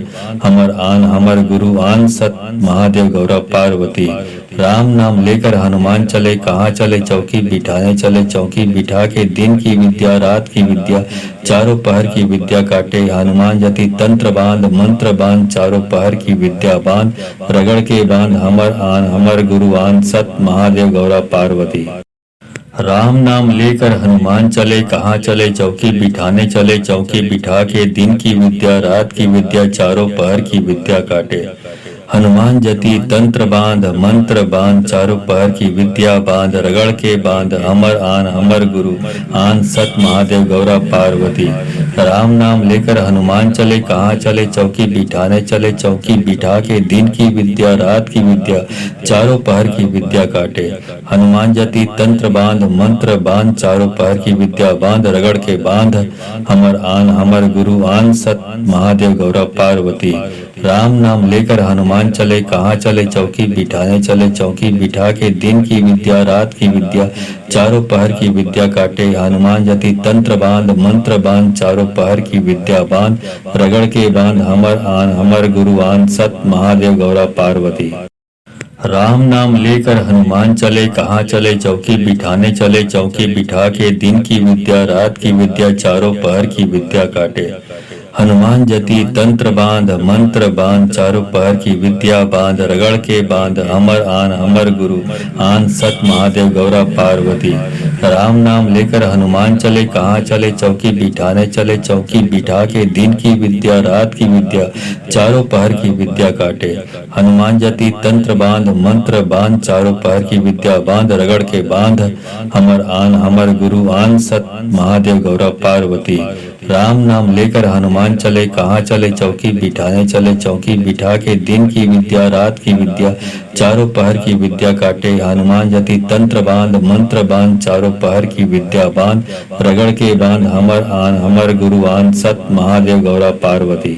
हमर आन हमर गुरु आन सत महादेव गौरा पार्वती। राम नाम लेकर हनुमान चले कहाँ चले चौकी बिठाने चले चौकी बिठा के दिन की विद्या रात की विद्या चारों पहर की विद्या काटे। हनुमान जति तंत्र बांध मंत्र बांध चारों पहर की विद्या बांध रगड़ के बांध हमर आन हमर गुरु आन सत महादेव गौरा पार्वती। राम नाम लेकर हनुमान चले कहाँ चले चौकी बिठाने चले चौकी बिठा के दिन की विद्या रात की विद्या चारों पहर की विद्या काटे। हनुमान जति तंत्र बांध मंत्र बांध चारों पहर की विद्या बांध रगड़ के बांध अमर आन अमर गुरु आन सत महादेव गौरा पार्वती। राम नाम लेकर हनुमान चले कहाँ चले चौकी बिठाने चले चौकी बिठा के दिन की विद्या रात की विद्या चारों पहर की विद्या काटे। हनुमान जति तंत्र बांध मंत्र बांध चारों पहर की विद्या बांध रगड़ के बांध अमर आन अमर गुरु आन सत महादेव गौरा पार्वती। राम नाम लेकर हनुमान चले कहाँ चले चौकी बिठाने चले चौकी बिठा के दिन की विद्या रात की विद्या चारों पहर की विद्या काटे। हनुमान जति तंत्र बांध मंत्र बांध चारों पहर की विद्या बांध रगड़ के बांध अमर आन अमर गुरु आन सत महादेव गौरा पार्वती। राम नाम लेकर हनुमान चले कहाँ चले चौकी बिठाने चले चौकी बिठा के दिन की विद्या रात की विद्या चारों पहर की विद्या काटे। हनुमान जति तंत्र बांध मंत्र बांध चारों पहर की विद्या बांध रगड़ के बांध अमर आन अमर गुरु आन सत महादेव गौरा पार्वती। राम नाम लेकर हनुमान चले कहाँ चले चौकी बिठाने चले चौकी बिठा के दिन की विद्या रात की विद्या चारों पहर की विद्या काटे। हनुमान जति तंत्र बांध मंत्र बांध चारों पहर की विद्या बांध रगड़ के बांध अमर आन अमर गुरु आन सत महादेव गौरा पार्वती। राम नाम लेकर हनुमान चले कहाँ चले चौकी बिठाने चले चौकी बिठा के दिन की विद्या रात की विद्या चारों पहर की विद्या काटे। हनुमान जति तंत्र बांध मंत्र बांध चारों पहर की विद्या बांध रगड़ के बांध अमर आन अमर गुरु आन सत महादेव गौरा पार्वती।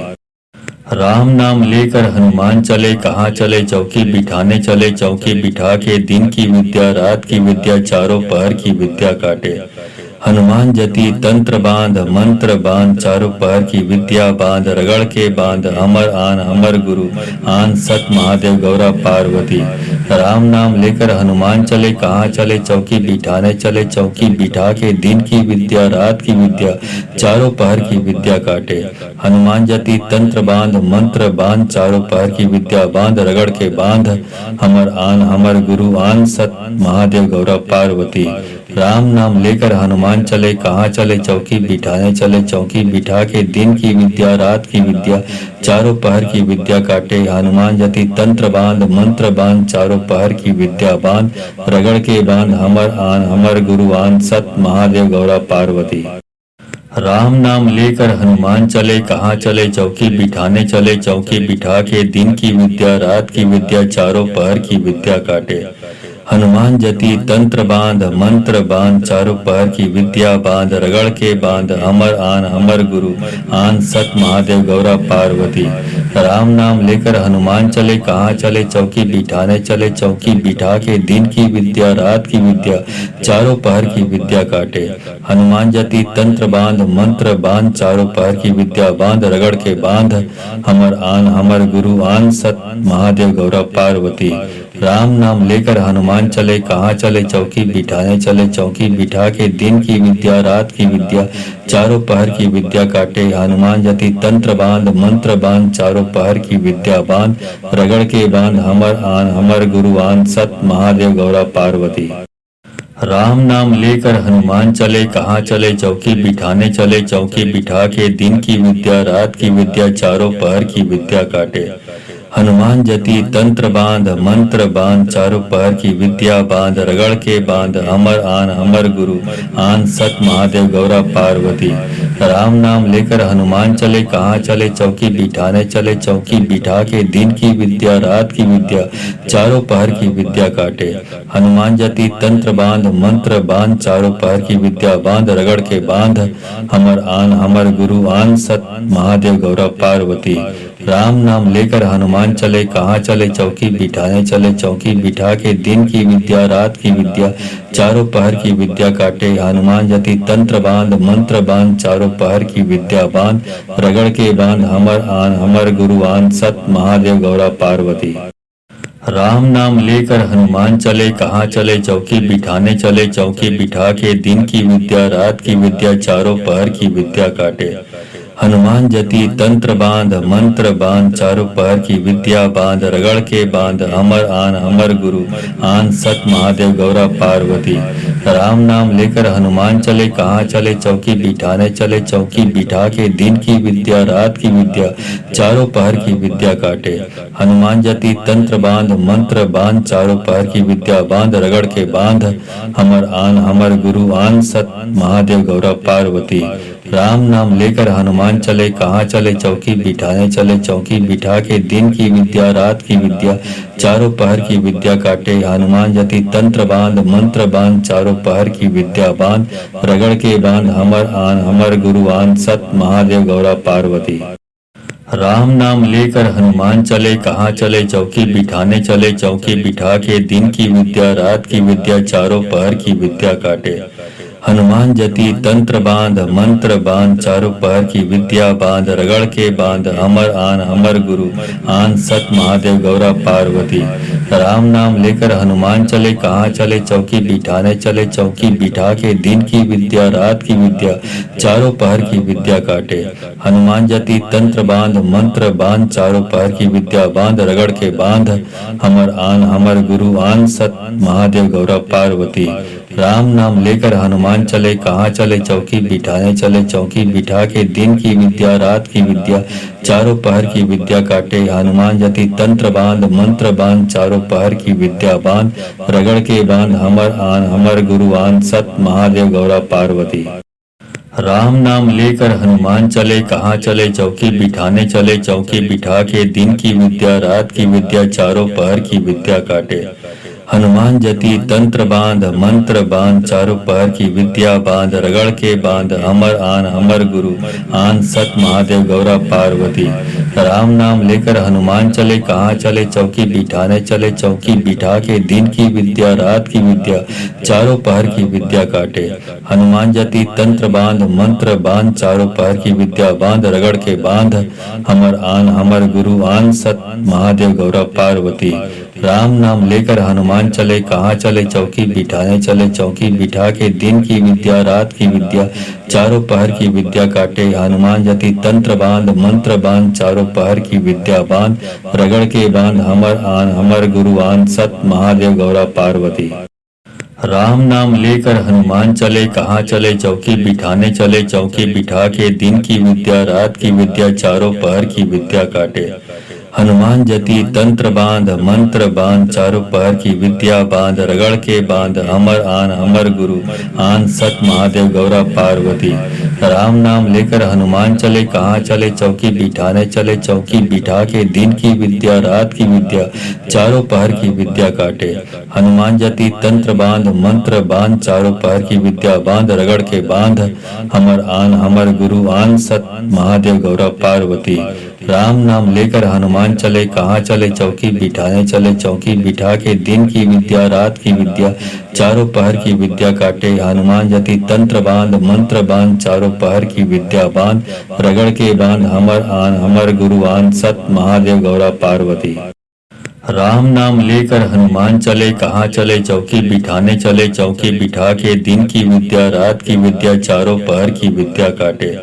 राम नाम लेकर हनुमान चले कहाँ चले चौकी बिठाने चले चौकी बिठा के दिन की विद्या रात की विद्या चारों पहर की विद्या काटे। हनुमान जति तंत्र बांध मंत्र बांध चारों पहर की विद्या बांध रगड़ के बांध अमर आन अमर गुरु आन सत महादेव गौरा पार्वती। राम नाम लेकर हनुमान चले कहाँ चले चौकी बिठाने चले चौकी बिठा के दिन की विद्या रात की विद्या चारों पहर की विद्या काटे। हनुमान जति तंत्र बांध मंत्र बांध चारों पहर की विद्या बांध रगड़ के बांध अमर आन अमर गुरु आन सत महादेव गौरा पार्वती। राम नाम लेकर हनुमान चले कहाँ चले चौकी बिठाने चले चौकी बिठा के दिन की विद्या रात की विद्या चारों पहर की विद्या काटे। हनुमान जति तंत्र बांध मंत्र बांध चारों पहर की विद्या बांध रगड़ के बांध अमर आन अमर गुरु आन सत महादेव गौरा पार्वती। राम नाम लेकर हनुमान चले कहाँ चले चौकी बिठाने चले चौकी बिठा के दिन की विद्या रात की विद्या चारों पहर की विद्या काटे। हनुमान जति तंत्र बांध मंत्र बांध चारों पहर की विद्या बांध रगड़ के बांध अमर आन अमर गुरु आन सत महादेव गौरा पार्वती। राम नाम लेकर हनुमान चले कहाँ चले चौकी बिठाने चले चौकी बिठा के दिन की विद्या रात की विद्या चारों पहर की विद्या काटे। हनुमान जति तंत्र बांध मंत्र बांध चारों पहर की विद्या बांध रगड़ के बांध अमर आन अमर गुरु आन सत महादेव गौरा पार्वती। राम नाम लेकर हनुमान चले कहाँ चले चौकी बिठाने चले चौकी बिठा के दिन की विद्या रात की विद्या चारों पहर की विद्या काटे। हनुमान जति तंत्र बांध मंत्र बांध चारों पहर की विद्या बांध रगड़ के बांध अमर आन अमर गुरु आन सत महादेव गौरा पार्वती। राम नाम लेकर हनुमान चले कहाँ चले चौकी बिठाने चले चौकी बिठा के दिन की विद्या रात की विद्या चारों पहर की विद्या काटे। हनुमान जति तंत्र बांध मंत्र बांध चारों पहर की विद्या बांध रगड़ के बांध अमर आन अमर गुरु आन सत महादेव गौरा पार्वती। राम नाम लेकर हनुमान चले कहाँ चले चौकी बिठाने चले चौकी बिठा के दिन की विद्या रात की विद्या चारों पहर की विद्या काटे। हनुमान जति तंत्र बांध मंत्र बांध चारों पहर की विद्या बांध रगड़ के बांध अमर आन अमर गुरु आन सत महादेव गौरा पार्वती। राम नाम लेकर हनुमान चले कहाँ चले चौकी बिठाने चले चौकी बिठा के दिन की विद्या रात की विद्या चारों पहर की विद्या काटे। हनुमान जति तंत्र बांध मंत्र बांध चारों पहर की विद्या बांध रगड़ के बांध अमर आन अमर गुरु आन सत महादेव गौरा पार्वती। राम नाम लेकर हनुमान चले कहाँ चले चौकी बिठाने चले चौकी बिठा के दिन की विद्या रात की विद्या चारों पहर की विद्या काटे। हनुमान जति तंत्र बांध मंत्र बांध चारों पहर की विद्या बांध रगड़ के बांध अमर आन अमर गुरु आन सत महादेव गौरा पार्वती। राम नाम लेकर हनुमान चले, कहाँ चले चौकी बिठाने चले, चौकी बिठा के दिन की विद्या रात की विद्या चारों पहर की विद्या काटे। हनुमान जति तंत्र बांध मंत्र बांध, चारों पहर की विद्या बांध, रगड़ के बांध हमर आन हमर गुरु आन, सत महादेव गौरव पार्वती। राम नाम लेकर हनुमान चले, कहाँ चले चौकी बिठाने चले, चौकी बिठा के दिन की विद्या रात की विद्या चारों पहर की विद्या काटे। हनुमान जति तंत्र बांध मंत्र बांध, चारों पहर की विद्या बांध, रगड़ के बांध हमर आन हमर गुरु आन, सत महादेव गौरव पार्वती। राम नाम लेकर हनुमान चले, कहाँ चले चौकी बिठाने चले, चौकी बिठा के दिन की विद्या रात की विद्या चारों पहर की विद्या काटे। हनुमान जति तंत्र बांध मंत्र बांध, चारों पहर की विद्या बांध, रगड़ के बांध हमर आन हमर गुरु आन, सत महादेव गौरव पार्वती। राम नाम लेकर हनुमान चले, कहाँ चले चौकी बिठाने चले, चौकी बिठा के दिन की विद्या रात की विद्या चारों पहर की विद्या काटे। हनुमान जति तंत्र बांध मंत्र बांध, चारों पहर की विद्या बांध, रगड़ के बांध हमर आन हमर गुरु आन, सत महादेव गौरव पार्वती। राम नाम लेकर हनुमान चले, कहाँ चले चौकी बिठाने चले, चौकी बिठा के दिन की विद्या रात की विद्या चारों पहर की विद्या काटे। हनुमान जति तंत्र बांध मंत्र बांध, चारों पहर की विद्या बांध, रगड़ के बांध हमर आन हमर गुरु आन, सत महादेव गौरव पार्वती। राम नाम लेकर हनुमान चले, कहाँ चले चौकी बिठाने चले, चौकी बिठा के दिन की विद्या रात की विद्या चारों पहर की विद्या काटे। हनुमान जति तंत्र बांध मंत्र बांध, चारों पहर की विद्या बांध, रगड़ के बांध हमर आन हमर गुरु आन, सत महादेव गौरव पार्वती। राम नाम लेकर हनुमान चले, कहाँ चले चौकी बिठाने चले, चौकी बिठा के दिन की विद्या रात की विद्या चारों पहर की विद्या काटे। हनुमान जति तंत्र बांध मंत्र बांध, चारों पहर की विद्या बांध, रगड़ के बांध हमर आन हमर गुरु आन, सत महादेव गौरव पार्वती। राम नाम लेकर हनुमान चले, कहाँ चले चौकी बिठाने चले, चौकी बिठा के दिन की विद्या रात की विद्या चारों पहर की विद्या काटे। हनुमान जति तंत्र बांध मंत्र बांध, चारों पहर की विद्या बांध, रगड़ के बांध हमर आन हमर गुरु आन, सत महादेव गौरव पार्वती। राम नाम लेकर हनुमान चले, कहाँ चले चौकी बिठाने चले, चौकी बिठा के दिन की विद्या रात की विद्या चारों पहर की विद्या काटे। हनुमान जति तंत्र बांध मंत्र बांध, चारों पहर की विद्या बांध, रगड़ के बांध हमर आन हमर गुरु आन, सत महादेव गौरव पार्वती। राम नाम लेकर हनुमान चले, कहाँ चले चौकी बिठाने चले, चौकी बिठा के दिन की विद्या रात की विद्या चारों पहर की विद्या काटे। हनुमान जति तंत्र बांध मंत्र बांध, चारों पहर की विद्या बांध, रगड़ के बांध हमर आन हमर गुरु आन, सत महादेव गौरव पार्वती। राम नाम लेकर हनुमान चले, कहाँ चले चौकी बिठाने चले, चौकी बिठा के दिन की विद्या रात की विद्या चारों पहर की विद्या काटे। हनुमान जति तंत्र बांध मंत्र बांध, चारों पहर की विद्या बांध, रगड़ के बांध हमर आन हमर गुरु आन, सत महादेव गौरव पार्वती। राम नाम लेकर हनुमान चले, कहाँ चले चौकी बिठाने चले, चौकी बिठा के दिन की विद्या रात की विद्या चारों पहर की विद्या काटे।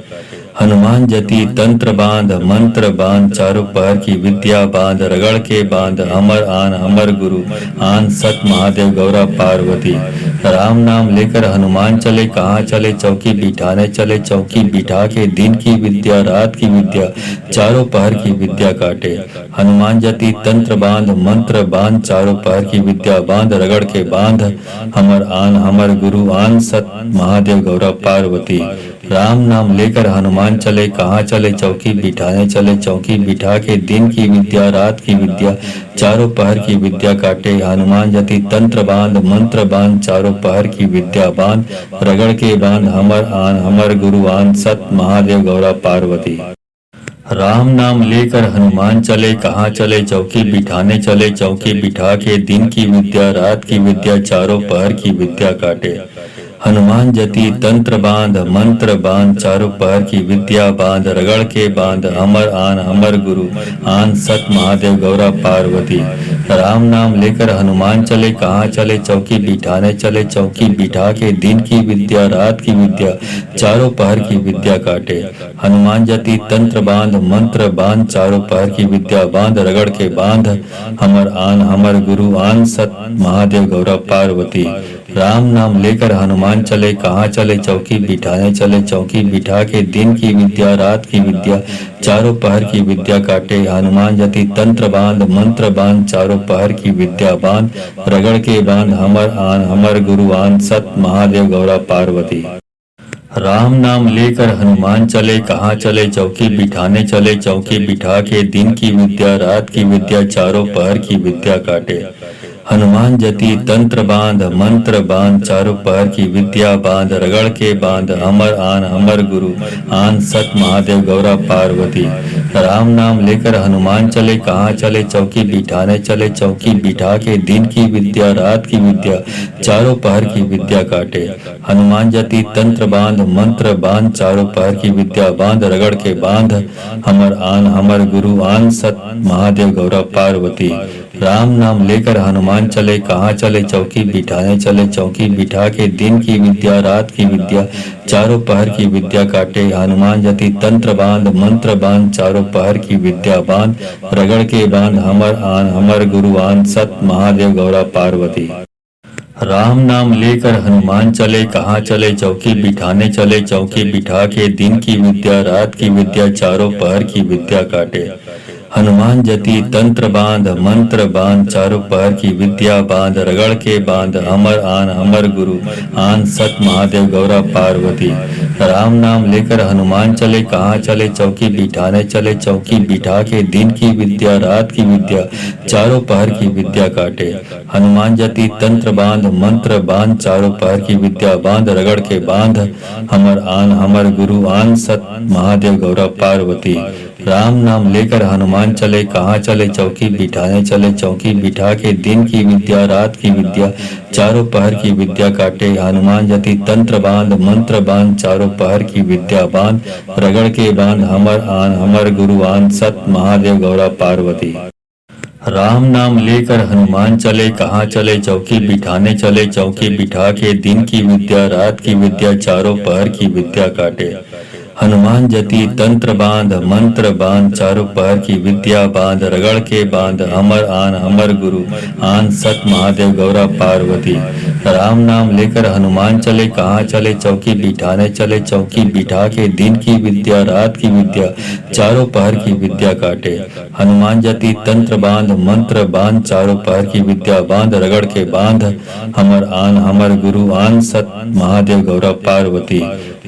हनुमान जति तंत्र बांध मंत्र बांध, चारों पहर की विद्या बांध, रगड़ के बांध हमर आन हमर गुरु आन, सत महादेव गौरव पार्वती। राम नाम लेकर हनुमान चले, कहाँ चले चौकी बिठाने चले, चौकी बिठा के दिन की विद्या रात की विद्या चारों पहर की विद्या काटे। हनुमान जति तंत्र बांध मंत्र बांध, चारों पहर की विद्या बांध, रगड़ के बांध हमर आन हमर गुरु आन, सत महादेव गौरव पार्वती। राम नाम लेकर हनुमान चले, कहाँ चले चौकी बिठाने चले, चौकी बिठा के दिन की विद्या रात की विद्या चारों पहर की विद्या काटे। हनुमान जति तंत्र बांध मंत्र बांध, चारों पहर की विद्या बांध, रगड़ के बांध हमर आन हमर गुरु आन, सत महादेव गौरव पार्वती। राम नाम लेकर हनुमान चले, कहाँ चले चौकी बिठाने चले, चौकी बिठा के दिन की विद्या रात की विद्या चारों पहर की विद्या काटे। हनुमान जति तंत्र बांध मंत्र बांध, चारों पहर की विद्या बांध, रगड़ के बांध हमर आन हमर गुरु आन, सत महादेव गौरव पार्वती। राम नाम लेकर हनुमान चले, कहाँ चले चौकी बिठाने चले, चौकी बिठा के दिन की विद्या रात की विद्या चारों पहर की विद्या काटे। हनुमान जति तंत्र बांध मंत्र बांध, चारों पहर की विद्या बांध, रगड़ के बांध हमर आन हमर गुरु आन, सत महादेव गौरव पार्वती। राम नाम लेकर हनुमान चले कहाँ चले, चौकी बिठाने चले चौकी बिठा के। दिन की विद्या रात की विद्या चारों पहर की विद्या काटे। हनुमान जति तंत्र बांध मंत्र बांध चारों पहर की विद्या बांध। रगड़ के बांध हमर आन हमर गुरु आन सत महादेव गौरा पार्वती। राम नाम लेकर हनुमान चले कहाँ चले, चौकी बिठाने चले चौकी बिठा के। दिन की विद्या रात की विद्या चारों पहर की विद्या काटे। हनुमान जति तंत्र बांध मंत्र बांध चारों पहर की विद्या बांध। रगड़ के बांध हमर आन हमर गुरु आन सत महादेव गौरा पार्वती। राम नाम लेकर हनुमान चले कहाँ चले, चौकी बिठाने चले चौकी बिठा के। दिन की विद्या रात की विद्या चारों पहर की विद्या काटे। हनुमान जति तंत्र बांध मंत्र बांध चारों पहर की विद्या बांध। रगड़ के बांध हमर आन हमर गुरु आन सत महादेव गौरा पार्वती। राम नाम लेकर हनुमान चले कहाँ चले, चौकी बिठाने चले चौकी बिठा के। दिन की विद्या रात की विद्या चारों पहर की विद्या काटे। हनुमान जति तंत्र बांध मंत्र बांध चारों पहर की विद्या बांध। रगड़ के बांध हमर आन हमर गुरु आन सत महादेव गौरा पार्वती। राम नाम लेकर हनुमान चले कहाँ चले, चौकी बिठाने चले चौकी बिठा के। दिन की विद्या रात की विद्या चारों पहर की विद्या काटे। हनुमान जति तंत्र बांध मंत्र बांध चारों पहर की विद्या बांध। रगड़ के बांध हमर आन हमर गुरु आन सत महादेव गौरा पार्वती। राम नाम लेकर हनुमान चले कहाँ चले, चौकी बिठाने चले चौकी बिठा के। दिन की विद्या रात की विद्या चारों पहर की विद्या काटे। हनुमान जति तंत्र बांध मंत्र बांध चारों पहर की विद्या बांध। रगड़ के बांध हमर आन हमर गुरु आन सत महादेव गौरा पार्वती। राम नाम लेकर हनुमान चले कहाँ चले, चौकी बिठाने चले चौकी बिठा के। दिन की विद्या रात की विद्या चारों पहर की विद्या काटे। हनुमान जति तंत्र बांध मंत्र बांध चारों पहर की विद्या बांध। रगड़ के बांध हमर आन हमर गुरु आन सत महादेव गौरा पार्वती। राम नाम लेकर हनुमान चले कहाँ चले, चौकी बिठाने चले चौकी बिठा के। दिन की विद्या रात की विद्या चारों पहर की विद्या काटे। हनुमान जति तंत्र बांध मंत्र बांध चारों पहर की विद्या बांध। रगड़ के बांध हमर आन हमर गुरु आन सत महादेव गौरा पार्वती। राम नाम लेकर हनुमान चले कहाँ चले, चौकी बिठाने चले चौकी बिठा के। दिन की विद्या रात की विद्या चारों पहर की विद्या काटे। हनुमान जति तंत्र बांध मंत्र बांध चारों पहर की विद्या बांध। रगड़ के बांध हमर आन हमर गुरु आन सत महादेव गौरा पार्वती।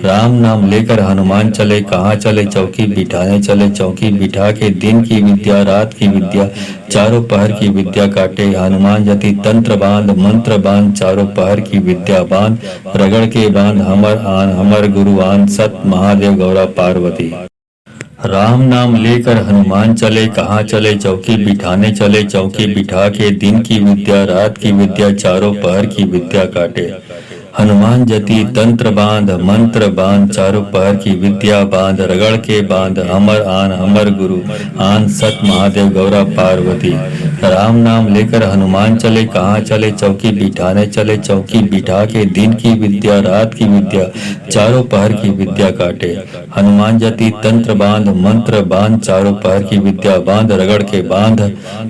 राम नाम लेकर हनुमान चले कहाँ चले, चौकी बिठाने चले चौकी बिठा के। दिन की विद्या रात की विद्या चारों पहर की विद्या काटे। हनुमान जति तंत्र बांध मंत्र बांध चारों पहर की विद्या बांध। रगड़ के बांध हमर आन हमर गुरु आन सत महादेव गौरा पार्वती। राम नाम लेकर हनुमान चले कहाँ चले, चौकी बिठाने चले चौकी बिठा के। दिन की विद्या रात की विद्या चारों पहर की विद्या काटे। हनुमान जति तंत्र बांध मंत्र बांध चारों पहर की विद्या बांध। रगड़ के बांध हमर आन हमर गुरु आन सत महादेव गौरा पार्वती। राम नाम लेकर हनुमान चले कहाँ चले, चौकी बिठाने चले चौकी बिठा के। दिन की विद्या रात की विद्या चारों पहर की विद्या काटे। हनुमान जति तंत्र बांध मंत्र बांध चारों पहर की विद्या बांध। रगड़ के बांध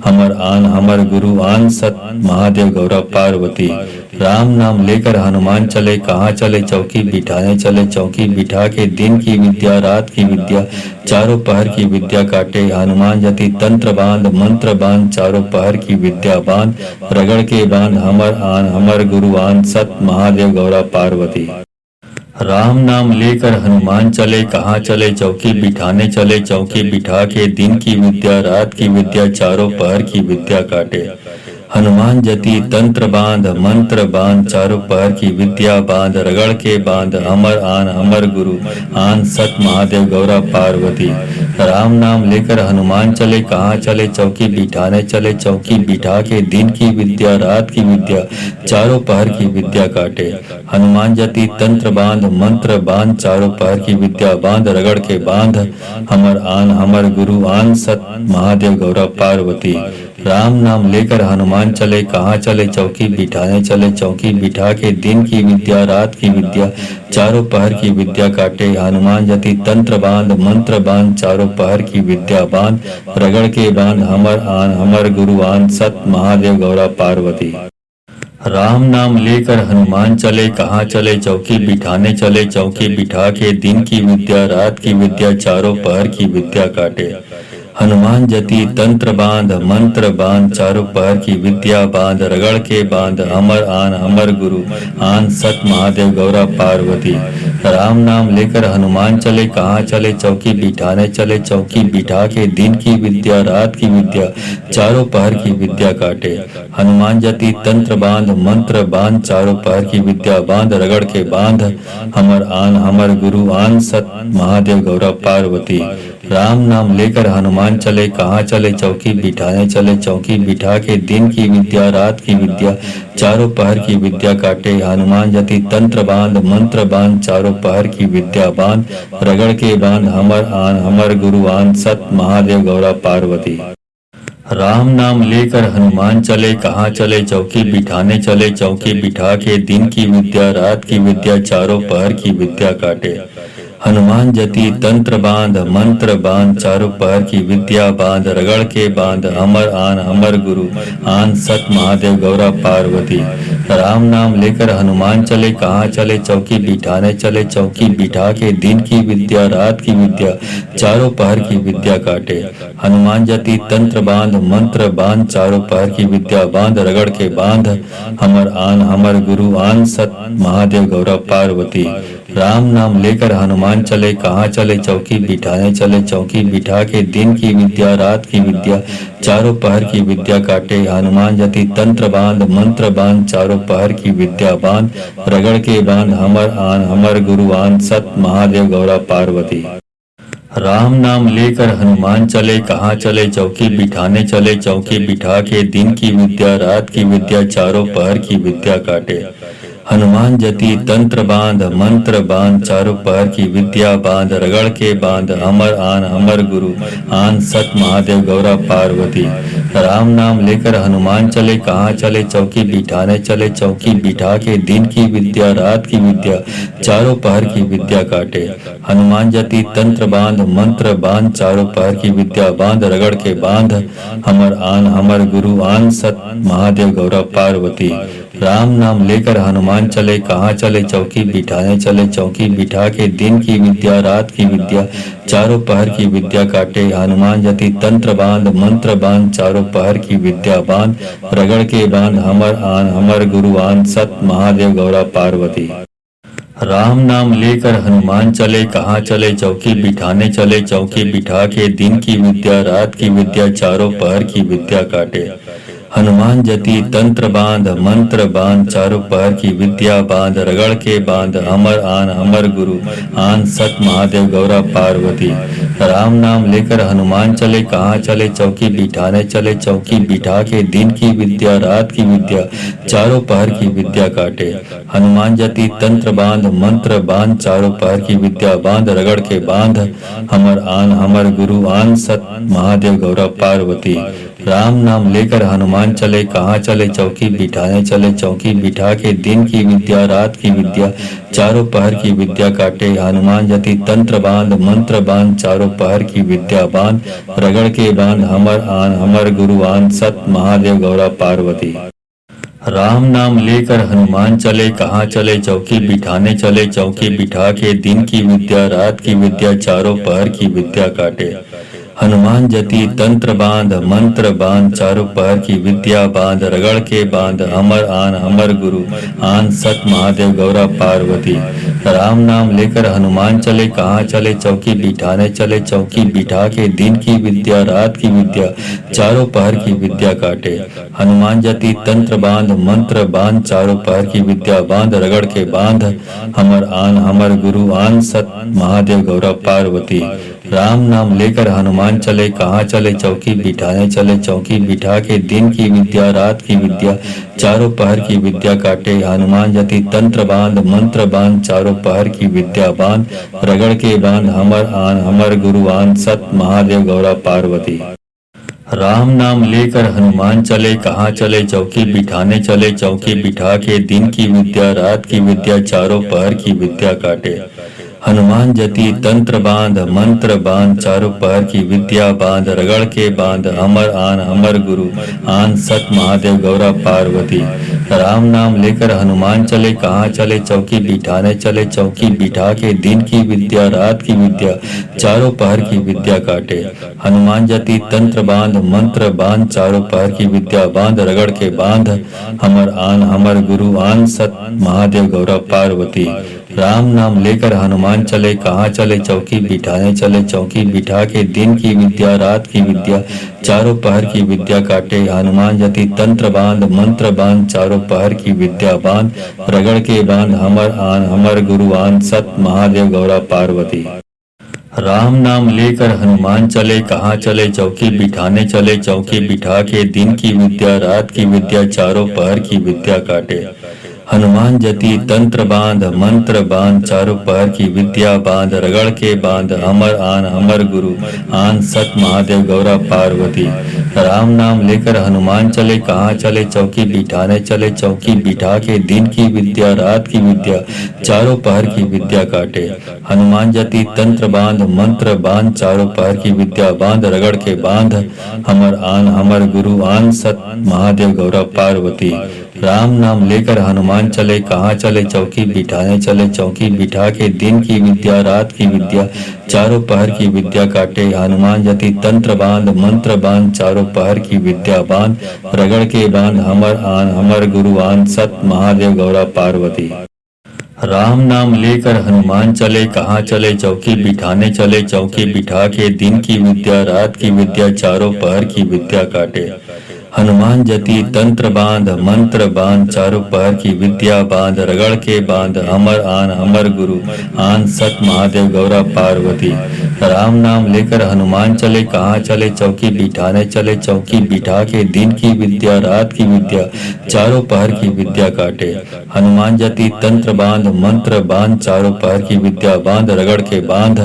हमर आन हमर गुरु आन सत महादेव गौरा पार्वती। राम नाम लेकर हनुमान चले कहाँ चले, चौकी बिठाने चले चौकी बिठा के। दिन की विद्या रात की विद्या चारों पहर की विद्या काटे। हनुमान जति तंत्र बांध मंत्र बांध चारों पहर की विद्या बांध। रगड़ के बांध हमर आन हमर गुरु आन सत महादेव गौरा पार्वती। राम नाम लेकर हनुमान चले कहाँ चले, चौकी बिठाने चले चौकी बिठा के। दिन की विद्या रात की विद्या चारों पहर की विद्या काटे। हनुमान जति तंत्र बांध मंत्र बांध चारों पहर की विद्या बांध। रगड़ के बांध हमर आन हमर गुरु आन सत महादेव गौरा पार्वती। राम नाम लेकर हनुमान चले कहाँ चले, चौकी बिठाने चले चौकी बिठा के। दिन की विद्या रात की विद्या चारों पहर की विद्या काटे। हनुमान जति तंत्र बांध मंत्र बांध चारों पहर की विद्या बांध। रगड़ के बांध हमर आन हमर गुरु आन सत महादेव गौरा पार्वती। राम नाम लेकर हनुमान चले कहाँ चले, चौकी बिठाने चले चौकी बिठा के। दिन की विद्या रात की विद्या चारों पहर की विद्या काटे। हनुमान जति तंत्र बांध मंत्र बांध चारों पहर की विद्या बांध। रगड़ के बांध हमर आन हमर गुरु आन सत महादेव गौरा पार्वती। राम नाम लेकर हनुमान चले, कहाँ चले चौकी बिठाने चले, चौकी बिठा के दिन की विद्या रात की विद्या चारों पहर की विद्या काटे। हनुमान जति तंत्र बांध मंत्र बांध, चारों पहर की विद्या बांध, रगड़ के बांध अमर आन अमर गुरु आन, सत महादेव गौरा पार्वती। राम नाम लेकर हनुमान चले, कहाँ चले चौकी बिठाने चले, चौकी बिठा के दिन की विद्या रात की विद्या चारों पहर की विद्या काटे। हनुमान जति तंत्र बांध मंत्र बांध, चारों पहर की विद्या बांध, रगड़ के बांध हमर आन हमर गुरु आन, सत महादेव गौरा पार्वती। राम नाम लेकर हनुमान चले, कहाँ चले चौकी बिठाने चले, चौकी बिठा के दिन की विद्या रात की विद्या चारों पहर की विद्या काटे। हनुमान जति तंत्र बांध मंत्र बांध, चारों पहर की विद्या बांध, रगड़ के बांध हमर आन हमर गुरु आन, सत महादेव गौरा पार्वती। राम नाम लेकर हनुमान चले, कहाँ चले चौकी बिठाने चले, चौकी बिठा के दिन की विद्या रात की विद्या चारों पहर की विद्या काटे। हनुमान जति तंत्र बांध मंत्र बांध, चारों पहर की विद्या बांध, रगड़ के बांध अमर आन अमर गुरु आन, सत महादेव गौरा पार्वती। राम नाम लेकर हनुमान चले, कहाँ चले चौकी बिठाने चले, चौकी बिठा के दिन की विद्या रात की विद्या चारों पहर की विद्या काटे। हनुमान जति तंत्र बांध मंत्र बांध, चारों पहर की विद्या बांध, रगड़ के बांध हमर आन हमर गुरु आन, सत महादेव गौरा पार्वती। राम नाम लेकर हनुमान चले, कहाँ चले चौकी बिठाने चले, चौकी बिठा के दिन की विद्या रात की विद्या चारों पहर की विद्या काटे। हनुमान जति तंत्र बांध मंत्र बांध, चारों पहर की विद्या बांध, रगड़ के बांध हमर आन हमर गुरु आन, सत महादेव गौरा पार्वती। राम नाम लेकर हनुमान चले, कहाँ चले चौकी बिठाने चले, चौकी बिठा के दिन की विद्या रात की विद्या चारों पहर की विद्या काटे। हनुमान जति तंत्र बांध मंत्र बांध, चारों पहर की विद्या बांध, रगड़ के बांध अमर आन अमर गुरु आन, सत महादेव गौरा पार्वती। राम नाम लेकर हनुमान चले, कहाँ चले चौकी बिठाने चले, चौकी बिठा के दिन की विद्या रात की विद्या चारों पहर की विद्या काटे। हनुमान जति तंत्र बांध मंत्र बांध, चारों पहर की विद्या बांध, रगड़ के बांध हमर आन हमर गुरु आन, सत महादेव गौरा पार्वती। राम नाम लेकर हनुमान चले, कहाँ चले चौकी बिठाने चले, चौकी बिठा के दिन की विद्या रात की विद्या चारों पहर की विद्या काटे। हनुमान जति तंत्र बांध मंत्र बांध, चारों पहर की विद्या बांध, रगड़ के बांध हमर आन हमर गुरु आन, सत महादेव गौरा पार्वती। राम नाम लेकर हनुमान चले, कहाँ चले चौकी बिठाने चले, चौकी बिठा के दिन की विद्या रात की विद्या चारों पहर की विद्या काटे। हनुमान जति तंत्र बांध मंत्र बांध, चारों पहर की विद्या बांध, रगड़ के बांध हमर आन हमर गुरु आन, सत महादेव गौरा पार्वती। राम नाम लेकर हनुमान चले, कहाँ चले चौकी बिठाने चले, चौकी बिठा के दिन की विद्या रात की विद्या चारों पहर की विद्या काटे। हनुमान जति तंत्र बांध मंत्र बांध, चारों पहर की विद्या बांध, रगड़ के बांध हमर आन हमर गुरु आन, सत महादेव गौरा पार्वती। राम नाम लेकर हनुमान चले, कहाँ चले चौकी बिठाने चले, चौकी बिठा के दिन की विद्या रात की विद्या चारों पहर की विद्या काटे। हनुमान जति तंत्र बांध मंत्र बांध, चारों पहर की विद्या बांध, रगड़ के बांध हमर आन हमर गुरु आन, सत महादेव गौरा पार्वती। राम नाम लेकर हनुमान चले, कहाँ चले चौकी बिठाने चले, चौकी बिठा के दिन की विद्या रात की विद्या चारों पहर की विद्या काटे। हनुमान जति तंत्र बांध मंत्र बांध, चारों पहर की विद्या बांध, रगड़ के बांध हमर आन हमर गुरु आन, सत महादेव गौरा पार्वती। राम नाम लेकर हनुमान चले, कहाँ चले चौकी बिठाने चले, चौकी बिठा के दिन की विद्या रात की विद्या चारों पहर की विद्या काटे। हनुमान जति तंत्र बांध मंत्र बांध, चारों पहर की विद्या बांध, रगड़ के बांध हमर आन हमर गुरु आन, सत महादेव गौरा पार्वती। राम नाम लेकर हनुमान चले, कहाँ चले चौकी बिठाने चले, चौकी बिठा के दिन की विद्या रात की विद्या चारों पहर की विद्या काटे। हनुमान जति तंत्र बांध मंत्र बांध, चारों पहर की विद्या बांध, रगड़ के बांध हमर आन हमर गुरु आन, सत महादेव गौरा पार्वती। राम नाम लेकर हनुमान चले, कहाँ चले चौकी बिठाने चले, चौकी बिठा के दिन की विद्या रात की विद्या चारों पहर की विद्या काटे। हनुमान जति तंत्र बांध मंत्र बांध चारों पहर की विद्या बांध रगड़ के बांध अमर आन अमर गुरु आन सत महादेव गौरा पार्वती। राम नाम लेकर हनुमान चले कहाँ चले चौकी बिठाने चले चौकी बिठा के दिन की विद्या रात की विद्या चारों पहर की विद्या काटे। हनुमान जति तंत्र बांध मंत्र बांध चारों पहर की विद्या बांध रगड़ के बांध अमर आन अमर गुरु आन सत महादेव गौरा पार्वती। राम नाम लेकर हनुमान चले कहाँ चले चौकी बिठाने चले चौकी बिठा के दिन की विद्या रात की विद्या चारों पहर की विद्या काटे। हनुमान जति तंत्र बांध मंत्र बांध चारों पहर की विद्या बांध रगड़ के बांध अमर आन अमर गुरु आन सत महादेव गौरा पार्वती। राम नाम लेकर हनुमान चले कहाँ चले चौकी बिठाने चले चौकी बिठा के दिन की विद्या रात की विद्या चारों पहर की विद्या काटे। हनुमान जति तंत्र बांध मंत्र बांध चारों पहर की विद्या बांध रगड़ के बांध अमर आन अमर गुरु आन सत महादेव गौरा पार्वती। राम नाम लेकर हनुमान चले कहाँ चले चौकी बिठाने चले चौकी बिठा के दिन की विद्या रात की विद्या चारों पहर की विद्या काटे। हनुमान जति तंत्र बांध मंत्र बांध चारों पहर की विद्या बांध रगड़ के बांध अमर आन अमर गुरु आन सत महादेव गौरा पार्वती। राम नाम लेकर हनुमान चले कहाँ चले चौकी बिठाने चले चौकी बिठा के दिन की विद्या रात की विद्या चारों पहर की विद्या काटे। हनुमान जति तंत्र बांध मंत्र बांध चारों पहर की विद्या बांध रगड़ के बांध अमर आन अमर गुरु आन सत महादेव गौरा पार्वती। राम नाम लेकर हनुमान चले कहाँ चले चौकी बिठाने चले चौकी बिठा के दिन की विद्या रात की विद्या चारों पहर की विद्या काटे। हनुमान जति तंत्र बांध मंत्र बांध चारों पहर की विद्या बांध रगड़ के बांध अमर आन अमर गुरु आन सत महादेव गौरा पार्वती। राम नाम लेकर हनुमान चले कहाँ चले चौकी बिठाने चले चौकी बिठा के दिन की विद्या रात की विद्या चारों पहर की विद्या काटे। हनुमान जति तंत्र बांध मंत्र बांध चारों पहर की विद्या बांध रगड़ के बांध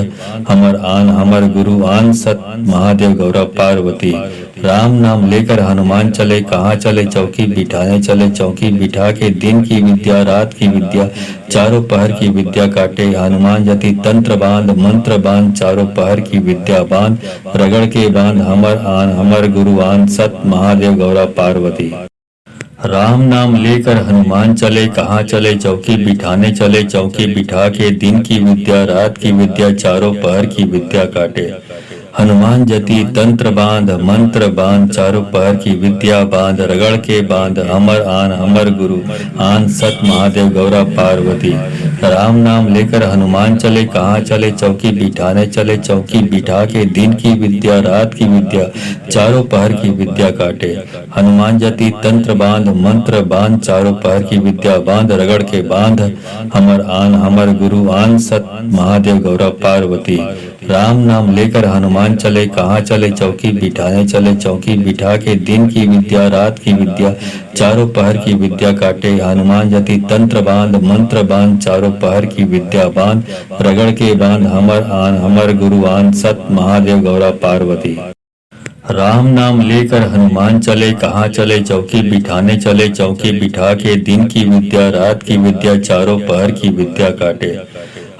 अमर आन अमर गुरु आन सत महादेव गौरा पार्वती। राम नाम लेकर हनुमान चले कहाँ चले चौकी बिठाने चले चौकी बिठा के दिन की विद्या रात की विद्या चारों पहर की विद्या काटे। हनुमान जति तंत्र बांध मंत्र बांध चारों पहर की विद्या बांध रगड़ के बांध अमर आन अमर गुरु आन सत महादेव गौरा पार्वती। राम नाम लेकर हनुमान चले कहाँ चले चौकी बिठाने चले चौकी बिठा के दिन की विद्या रात की विद्या चारों पहर की विद्या काटे। हनुमान जति तंत्र बांध मंत्र बांध चारों पहर की विद्या बांध रगड़ के बांध अमर आन अमर गुरु आन सत महादेव गौरा पार्वती। राम नाम लेकर हनुमान चले कहाँ चले चौकी बिठाने चले चौकी बिठा के दिन की विद्या रात की विद्या चारों पहर की विद्या काटे। हनुमान जति तंत्र बांध मंत्र बांध चारों पहर की विद्या बांध रगड़ के बांध अमर आन अमर गुरु आन सत महादेव गौरा पार्वती। राम नाम लेकर हनुमान चले कहाँ चले चौकी बिठाने चले चौकी बिठा के दिन की विद्या रात की विद्या चारों पहर की विद्या काटे। हनुमान जति तंत्र बांध मंत्र बांध चारों पहर की विद्या बांध रगड़ के बांध अमर आन अमर गुरु आन सत महादेव गौरा पार्वती। राम नाम लेकर हनुमान चले कहाँ चले चौकी बिठाने चले चौकी बिठा के दिन की विद्या रात की विद्या चारों पहर की विद्या काटे।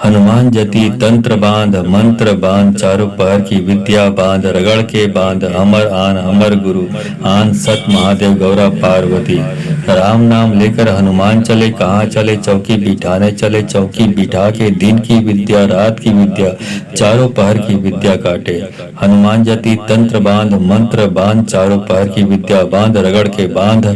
हनुमान जति तंत्र बांध मंत्र बांध चारों पहर की विद्या बांध रगड़ के बांध अमर आन अमर गुरु आन सत महादेव गौरा पार्वती। राम नाम लेकर हनुमान चले कहाँ चले चौकी बिठाने चले चौकी बिठा के दिन की विद्या रात की विद्या चारों पहर की विद्या काटे। हनुमान जति तंत्र बांध मंत्र बांध चारों पहर की विद्या बांध रगड़ के बांध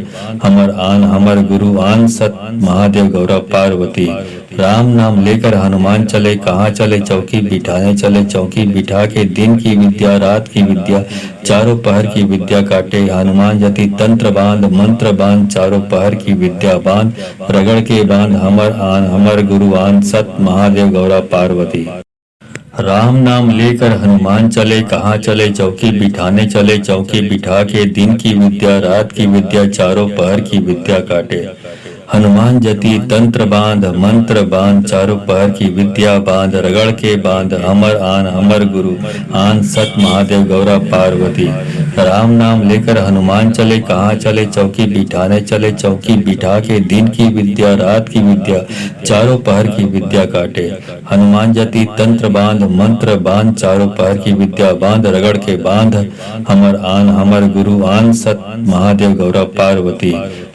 अमर आन अमर गुरु आन सत महादेव गौरा पार्वती। राम नाम लेकर हनुमान चले कहाँ चले चौकी बिठाने चले चौकी बिठा के दिन की विद्या रात की विद्या चारों पहर की विद्या काटे। हनुमान जति तंत्र बांध मंत्र बांध चारों पहर की विद्या बांध रगड़ के बांध अमर आन अमर गुरु आन सत महादेव गौरा पार्वती। राम नाम लेकर हनुमान चले कहाँ चले चौकी बिठाने चले चौकी बिठा के दिन की विद्या रात की विद्या चारों पहर की विद्या काटे। हनुमान जति तंत्र बांध मंत्र बांध चारों पहर की विद्या बांध रगड़ के बांध अमर आन अमर गुरु आन सत महादेव गौरा पार्वती। राम नाम लेकर हनुमान चले कहाँ चले चौकी बिठाने चले चौकी बिठा के दिन की विद्या रात की विद्या चारों पहर की विद्या काटे। हनुमान जति तंत्र बांध मंत्र बांध चारों पहर की विद्या बांध रगड़ के बांध हमर आन हमर गुरु आन सत महादेव गौरा पार्वती।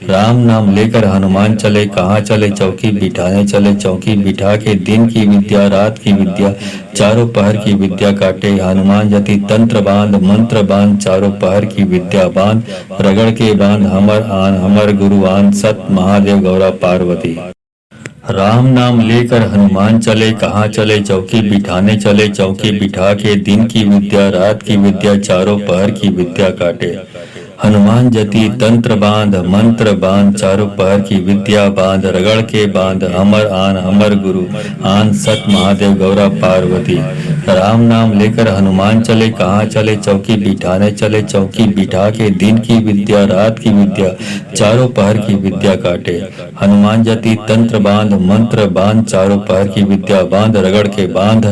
राम नाम लेकर हनुमान चले कहाँ चले चौकी बिठाने चले चौकी बिठा के दिन की विद्या रात की विद्या चारों पहर की विद्या काटे। हनुमान जति तंत्र बांध मंत्र बांध चारों पहर की विद्या बांध रगड़ के बांध हमर आन हमर गुरु आन सत महादेव गौरा पार्वती। राम नाम लेकर हनुमान चले कहाँ चले चौकी बिठाने चले चौकी बिठा के दिन की विद्या रात की विद्या चारों पहर की विद्या काटे। हनुमान जति तंत्र बांध मंत्र बांध चारों पहर की विद्या बांध रगड़ के बांध अमर आन अमर गुरु आन सत महादेव गौरा पार्वती। राम नाम लेकर हनुमान चले कहाँ चले चौकी बिठाने चले चौकी बिठा के दिन की विद्या रात की विद्या चारों पहर की विद्या काटे। हनुमान जति तंत्र बांध मंत्र बांध चारों पहर की विद्या बांध रगड़ के बांध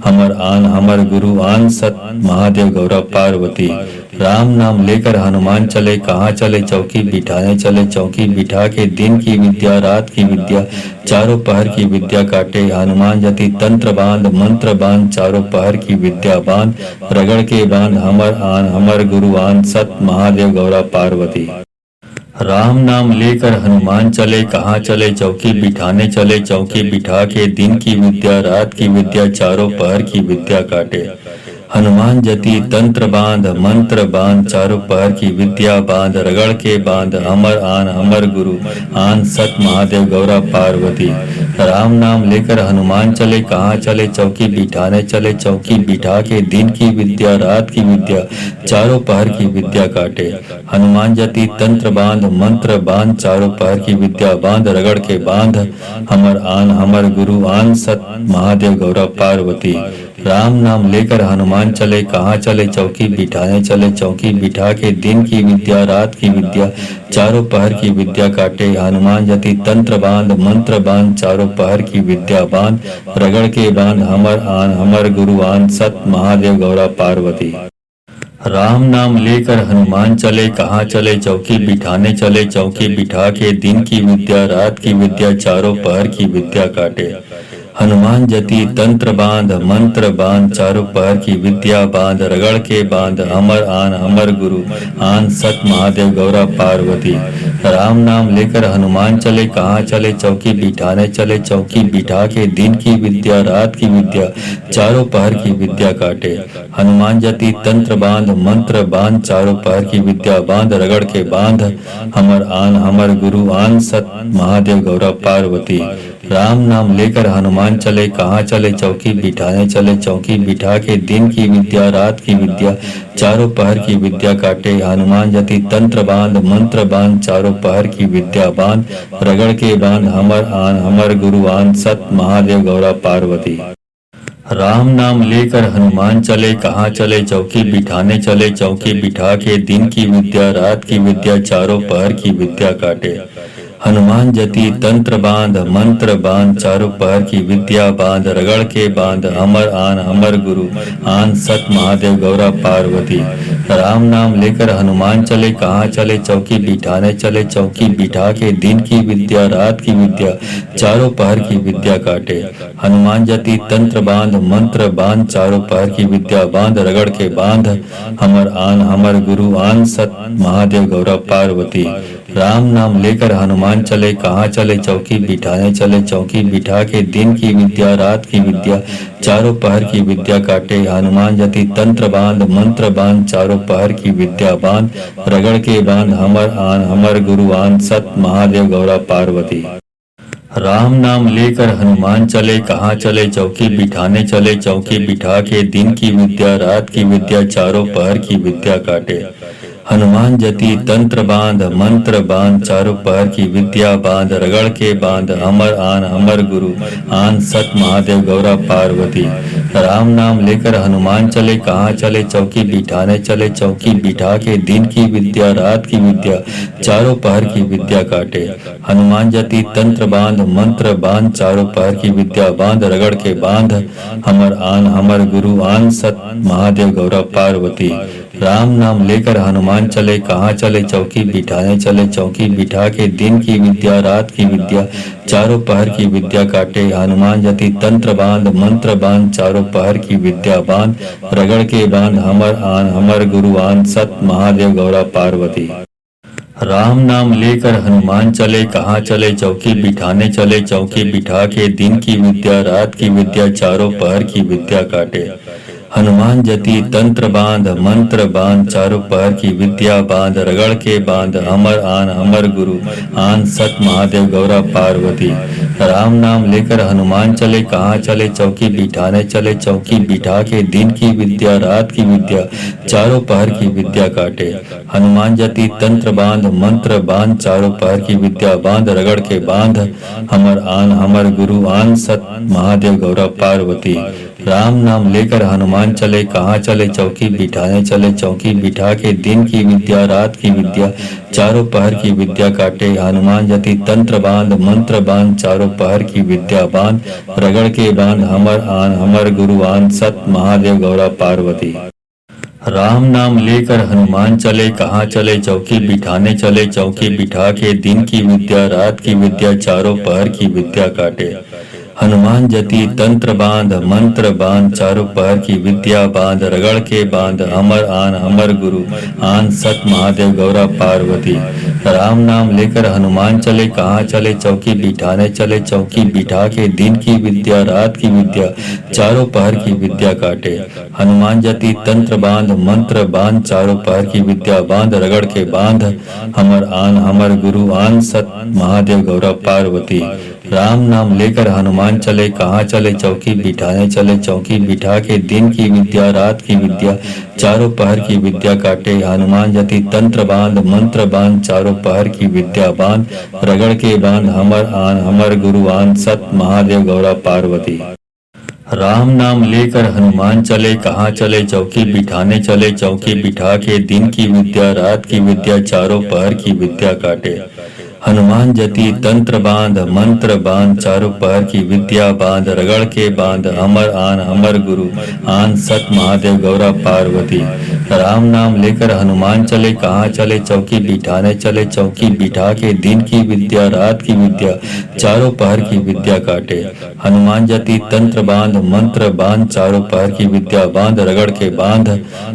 हमर आन हमर गुरु आन सत महादेव गौरा पार्वती। राम नाम लेकर हनुमान चले कहाँ चले चौकी बिठाने चले चौकी बिठा के दिन की विद्या रात की विद्या चारों पहर की विद्या काटे। हनुमान जति तंत्र बांध मंत्र बांध चारों पहर की विद्या बांध रगड़ के बांध हमर आन हमर गुरु आन सत महादेव गौरा पार्वती। राम नाम लेकर हनुमान चले कहाँ चले चौकी बिठाने चले चौकी बिठा के दिन की विद्या रात की विद्या चारों पहर की विद्या काटे। हनुमान जति तंत्र बांध मंत्र बांध चारों पहर की विद्या बांध रगड़ के बांध अमर आन अमर गुरु आन सत महादेव गौरा पार्वती। राम नाम लेकर हनुमान चले कहाँ चले चौकी बिठाने चले चौकी बिठा के दिन की विद्या रात की विद्या चारों पहर की विद्या काटे। हनुमान जति तंत्र बांध मंत्र बांध चारों पहर की विद्या बांध रगड़ के बांध हमर आन हमर गुरु आन सत महादेव गौरा पार्वती। राम नाम लेकर हनुमान चले कहाँ चले चौकी बिठाने चले चौकी बिठा के दिन की विद्या रात की विद्या चारों पहर की विद्या काटे। हनुमान जति तंत्र बांध मंत्र बांध चारों पहर की विद्या बांध रगड़ के बांध हमर आन हमर गुरु आन सत महादेव गौरा पार्वती। राम नाम लेकर हनुमान चले कहाँ चले चौकी बिठाने चले चौकी बिठा के दिन की विद्या रात की विद्या चारों पहर की विद्या काटे। हनुमान जति तंत्र बांध मंत्र बांध चारों पहर की विद्या बांध रगड़ के बांध अमर आन अमर गुरु आन सत महादेव गौरा पार्वती। राम नाम लेकर हनुमान चले कहाँ चले चौकी बिठाने चले चौकी बिठा के दिन की विद्या रात की विद्या चारों पहर की विद्या काटे। हनुमान जति तंत्र बांध मंत्र बांध चारों पहर की विद्या बांध रगड़ के बांध हमर आन हमर गुरु आन सत महादेव गौरा पार्वती। राम नाम लेकर हनुमान चले कहाँ चले चौकी बिठाने चले चौकी बिठा के दिन की विद्या रात की विद्या चारों पहर की विद्या काटे। हनुमान जति तंत्र बांध मंत्र बांध चारों पहर की विद्या बांध रगड़ के बांध हमर आन हमर गुरु आन सत महादेव गौरा पार्वती। राम नाम लेकर हनुमान चले कहाँ चले चौकी बिठाने चले चौकी बिठा के दिन की विद्या रात की विद्या चारों पहर की विद्या काटे। हनुमान जति तंत्र बांध मंत्र बांध चारों पहर की विद्या बांध रगड़ के बांध अमर आन अमर गुरु आन सत महादेव गौरा पार्वती। राम नाम लेकर हनुमान चले कहाँ चले चौकी बिठाने चले चौकी बिठा के दिन की विद्या रात की विद्या चारों पहर की विद्या काटे। हनुमान जति तंत्र बांध मंत्र बांध चारों पहर की विद्या बांध रगड़ के बांध हमर आन हमर गुरु आन सत महादेव गौरा पार्वती। राम नाम लेकर हनुमान चले कहाँ चले चौकी बिठाने चले चौकी बिठा के दिन की विद्या रात की विद्या चारों पहर की विद्या काटे। हनुमान जति तंत्र बांध मंत्र बांध चारों पहर की विद्या बांध रगड़ के बांध हमर आन हमर गुरु आन सत महादेव गौरा पार्वती। राम नाम लेकर हनुमान चले कहाँ चले चौकी बिठाने चले चौकी बिठा के दिन की विद्या रात की विद्या चारों पहर की विद्या काटे। हनुमान जति तंत्र बांध मंत्र बांध चारों पहर की विद्या बांध रगड़ के बांध हमर आन हमर गुरु आन सत महादेव गौरा पार्वती। राम नाम लेकर हनुमान चले कहाँ चले, चौकी बिठाने चले चौकी बिठा के, दिन की विद्या रात की विद्या चारों पहर की विद्या काटे। हनुमान जति तंत्र बांध मंत्र बांध, चारों पहर की विद्या बांध रगड़ के बांध, हमर आन हमर गुरु आन सत महादेव गौरव पार्वती। राम नाम लेकर हनुमान चले कहाँ चले, चौकी बिठाने चले चौकी बिठा के, दिन की विद्या रात की विद्या चारों पहर की विद्या काटे। हनुमान जति तंत्र बांध मंत्र बांध, चारों पहर की विद्या बांध रगड़ के बांध, हमर आन हमर गुरु आन सत महादेव गौरव पार्वती। राम नाम लेकर हनुमान चले कहाँ चले, चौकी बिठाने चले चौकी बिठा के, दिन की विद्या रात की विद्या चारों पहर की विद्या काटे। हनुमान जति तंत्र बांध मंत्र बांध, चारों पहर की विद्या बांध रगड़ के बांध, हमर आन हमर गुरु आन सत महादेव गौरव पार्वती। राम नाम लेकर हनुमान चले कहाँ चले, चौकी बिठाने चले चौकी बिठा के, दिन की विद्या रात की विद्या चारों पहर की विद्या काटे। हनुमान जति तंत्र बांध मंत्र बांध, चारों पहर की विद्या बांध रगड़ के बांध, हमर आन हमर गुरु आन सत महादेव गौरव पार्वती। राम नाम लेकर हनुमान चले कहाँ चले, चौकी बिठाने चले चौकी बिठा के, दिन की विद्या रात की विद्या चारों पहर की विद्या काटे। हनुमान जति तंत्र बांध मंत्र बांध, चारों पहर की विद्या बांध रगड़ के बांध, हमर आन हमर गुरु आन सत महादेव गौरव पार्वती। राम नाम लेकर हनुमान चले कहाँ चले, चौकी बिठाने चले चौकी बिठा के, दिन की विद्या रात की विद्या चारों पहर की विद्या काटे। हनुमान जति तंत्र बांध मंत्र बांध, चारों पहर की विद्या बांध रगड़ के बांध, हमर आन हमर गुरु आन सत महादेव गौरव पार्वती। राम नाम लेकर हनुमान चले कहाँ चले, चौकी बिठाने चले चौकी बिठा के, दिन की विद्या रात की विद्या चारों पहर की विद्या काटे। हनुमान जति तंत्र बांध मंत्र बांध, चारों पहर की विद्या बांध रगड़ के बांध, हमर आन हमर गुरु आन सत महादेव गौरव पार्वती। राम नाम लेकर हनुमान चले कहाँ चले, चौकी बिठाने चले चौकी बिठा के, दिन की विद्या रात की विद्या चारों पहर की विद्या काटे। हनुमान जति तंत्र बांध मंत्र बांध, चारों पहर की विद्या बांध रगड़ के बांध, हमर आन हमर गुरु आन सत महादेव गौरव पार्वती। राम नाम लेकर हनुमान चले कहाँ चले, चौकी बिठाने चले चौकी बिठा के, दिन की विद्या रात की विद्या चारों पहर की विद्या काटे। हनुमान जति तंत्र बांध मंत्र बांध, चारों पहर की विद्या बांध रगड़ के बांध, हमर आन हमर गुरु आन सत महादेव गौरव पार्वती। राम नाम लेकर हनुमान चले कहाँ चले, चौकी बिठाने चले चौकी बिठा के, दिन की विद्या रात की विद्या चारों पहर की विद्या काटे। हनुमान जति तंत्र बांध मंत्र बांध, चारों पहर की विद्या बांध रगड़ के बांध,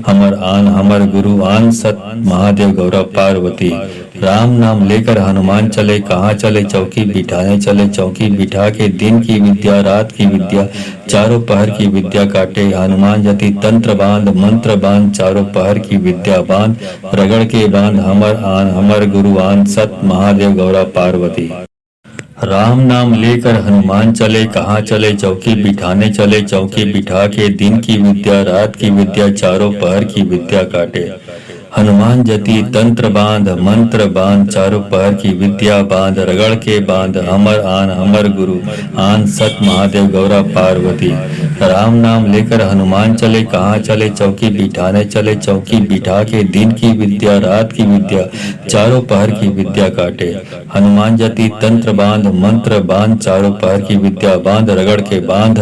हमर आन हमर गुरु आन सत महादेव गौरव पार्वती। राम नाम लेकर हनुमान चले कहाँ चले, चौकी बिठाने चले चौकी बिठा के, दिन की विद्या रात की विद्या चारों पहर की विद्या काटे। हनुमान जति तंत्र बांध मंत्र बांध, चारों पहर की विद्या बांध रगड़ के बांध, हमर आन हमर गुरु आन सत महादेव गौरव पार्वती। राम नाम लेकर हनुमान चले कहाँ चले, चौकी बिठाने चले चौकी बिठा के, दिन की विद्या रात की विद्या चारों पहर की विद्या काटे। हनुमान जति तंत्र बांध मंत्र बांध, चारों पहर की विद्या बांध रगड़ के बांध, हमर आन हमर गुरु आन सत महादेव गौरव पार्वती। राम नाम लेकर हनुमान चले कहाँ चले, चौकी बिठाने चले चौकी बिठा के, दिन की विद्या रात की विद्या चारों पहर की विद्या काटे। हनुमान जति तंत्र बांध मंत्र बांध, चारों पहर की विद्या बांध रगड़ के बांध,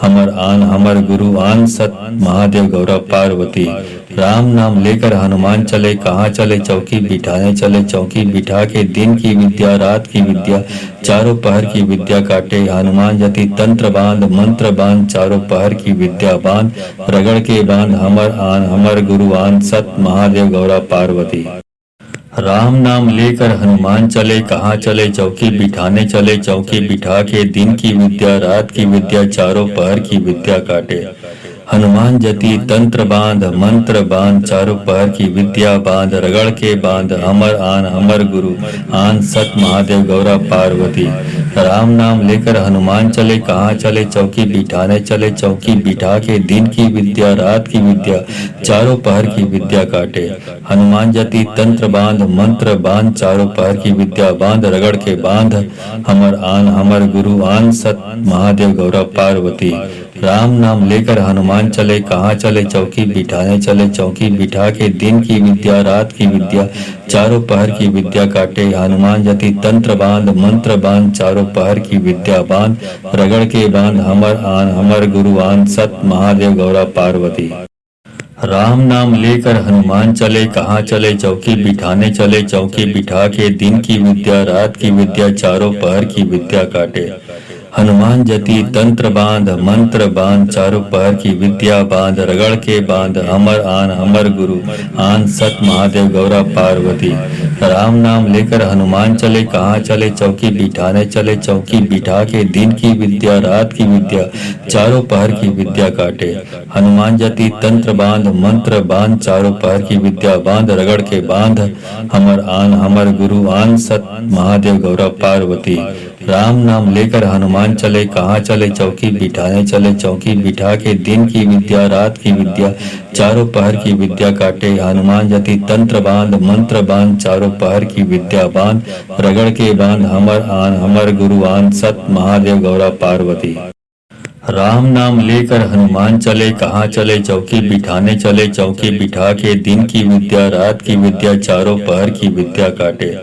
हमर आन हमर गुरु आन सत महादेव गौरव पार्वती। राम नाम लेकर हनुमान चले कहाँ चले, चौकी बिठाने चले चौकी बिठा के, दिन की विद्या रात की विद्या चारों पहर की विद्या काटे। हनुमान जति तंत्र बांध मंत्र बांध, चारों पहर की विद्या बांध रगड़ के बांध, हमर आन हमर गुरु आन सत महादेव गौरव पार्वती। राम नाम लेकर हनुमान चले कहाँ चले, चौकी बिठाने चले चौकी बिठा के, दिन की विद्या रात की विद्या चारों पहर की विद्या काटे। हनुमान जति तंत्र बांध मंत्र बांध, चारों पहर की विद्या बांध रगड़ के बांध, हमर आन हमर गुरु आन सत महादेव गौरव पार्वती। राम नाम लेकर हनुमान चले कहाँ चले, चौकी बिठाने चले चौकी बिठा के, दिन की विद्या रात की विद्या चारों पहर की विद्या काटे। हनुमान जति तंत्र बांध मंत्र बांध, चारों पहर की विद्या बांध रगड़ के बांध, हमर आन हमर गुरु आन सत महादेव गौरव पार्वती। राम नाम लेकर हनुमान चले कहाँ चले, चौकी बिठाने चले चौकी बिठा के। दिन की विद्या रात की विद्या चारों पहर की विद्या काटे। हनुमान जति तंत्र बांध मंत्र बांध चारों पहर की विद्या बांध। रगड़ के बांध हमर आन हमर गुरु आन सत महादेव गौरा पार्वती। राम नाम लेकर हनुमान चले कहाँ चले, चौकी बिठाने चले चौकी बिठा के। दिन की विद्या रात की विद्या चारों पहर की विद्या काटे। हनुमान जति तंत्र बांध मंत्र बांध चारों पहर की विद्या बांध। रगड़ के बांध हमर आन हमर गुरु आन सत महादेव गौरा पार्वती। राम नाम लेकर हनुमान चले कहाँ चले, चौकी बिठाने चले चौकी बिठा के। दिन की विद्या रात की विद्या चारों पहर की विद्या काटे। हनुमान जति तंत्र बांध मंत्र बांध चारों पहर की विद्या बांध। रगड़ के बांध हमर आन हमर गुरु आन सत महादेव गौरा पार्वती। राम नाम लेकर हनुमान चले कहाँ चले, चौकी बिठाने चले चौकी बिठा के। दिन की विद्या रात की विद्या चारों पहर की विद्या काटे। हनुमान जति तंत्र बांध मंत्र बांध चारों पहर की विद्या बांध। रगड़ के बांध हमर आन हमर गुरु आन सत महादेव गौरा पार्वती। राम नाम लेकर हनुमान चले कहाँ चले, चौकी बिठाने चले चौकी बिठा के। दिन की विद्या रात की विद्या चारों पहर की विद्या काटे।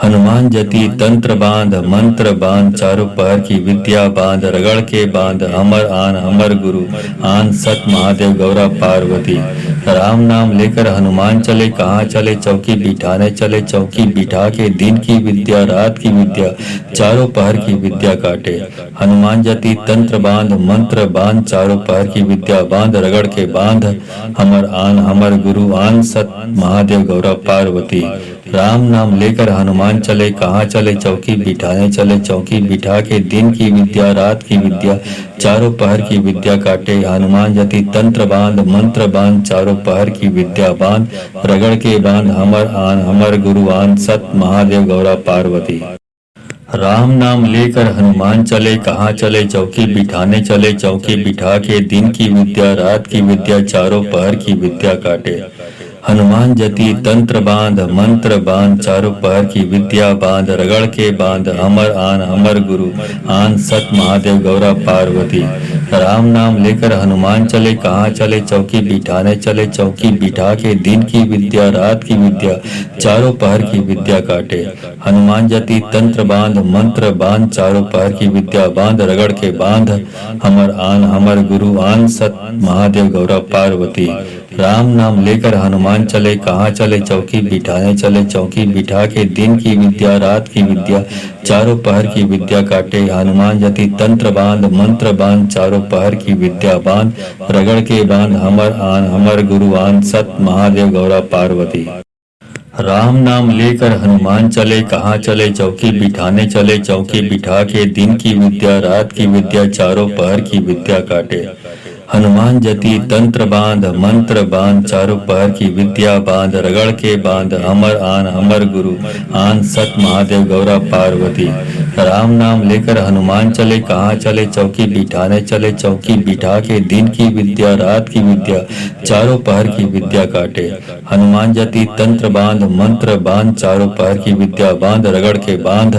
हनुमान जति तंत्र बांध मंत्र बांध चारों पहर की विद्या बांध। रगड़ के बांध हमर आन हमर गुरु आन सत महादेव गौरा पार्वती। राम नाम लेकर हनुमान चले कहाँ चले, चौकी बिठाने चले चौकी बिठा के। दिन की विद्या रात की विद्या चारों पहर की विद्या काटे। हनुमान जति तंत्र बांध मंत्र बांध चारों पहर की विद्या बांध। रगड़ के बांध हमर आन हमर गुरु आन सत महादेव गौरा पार्वती। राम नाम लेकर हनुमान चले कहाँ चले, चौकी बिठाने चले चौकी बिठा के। दिन की विद्या रात की विद्या चारों पहर की विद्या काटे। हनुमान जति तंत्र बांध मंत्र बांध चारों पहर की विद्या बांध। रगड़ के बांध हमर आन हमर गुरु आन सत महादेव गौरा पार्वती। राम नाम लेकर हनुमान चले कहाँ चले, चौकी बिठाने चले चौकी बिठा के। दिन की विद्या रात की विद्या चारों पहर की विद्या काटे। हनुमान जति तंत्र बांध मंत्र बांध चारों पहर की विद्या बांध। रगड़ के बांध हमर आन हमर गुरु आन सत महादेव गौरा पार्वती। राम नाम लेकर हनुमान चले कहाँ चले, चौकी बिठाने चले चौकी बिठा के। दिन की विद्या रात की विद्या चारों पहर की विद्या काटे। हनुमान जति तंत्र बांध मंत्र बांध चारों पहर की विद्या बांध। रगड़ के बांध हमर आन हमर गुरु आन सत महादेव गौरा पार्वती। राम नाम लेकर हनुमान चले कहाँ चले, चौकी बिठाने चले चौकी बिठा के। दिन की विद्या रात की विद्या चारों पहर की विद्या काटे। हनुमान जति तंत्र बांध मंत्र बांध चारों पहर की विद्या बांध। रगड़ के बांध हमर आन हमर गुरु आन सत महादेव गौरा पार्वती। राम नाम लेकर हनुमान चले कहाँ चले, चौकी बिठाने चले चौकी बिठा के। दिन की विद्या रात की विद्या चारों पहर की विद्या काटे। हनुमान जति तंत्र बांध मंत्र बांध चारों पहर की विद्या बांध। रगड़ के बांध हमर आन हमर गुरु आन सत महादेव गौरा पार्वती। राम नाम लेकर हनुमान चले कहाँ चले, चौकी बिठाने चले चौकी बिठा के। दिन की विद्या रात की विद्या चारों पहर की विद्या काटे। हनुमान जति तंत्र बांध मंत्र बांध चारों पहर की विद्या बांध। रगड़ के बांध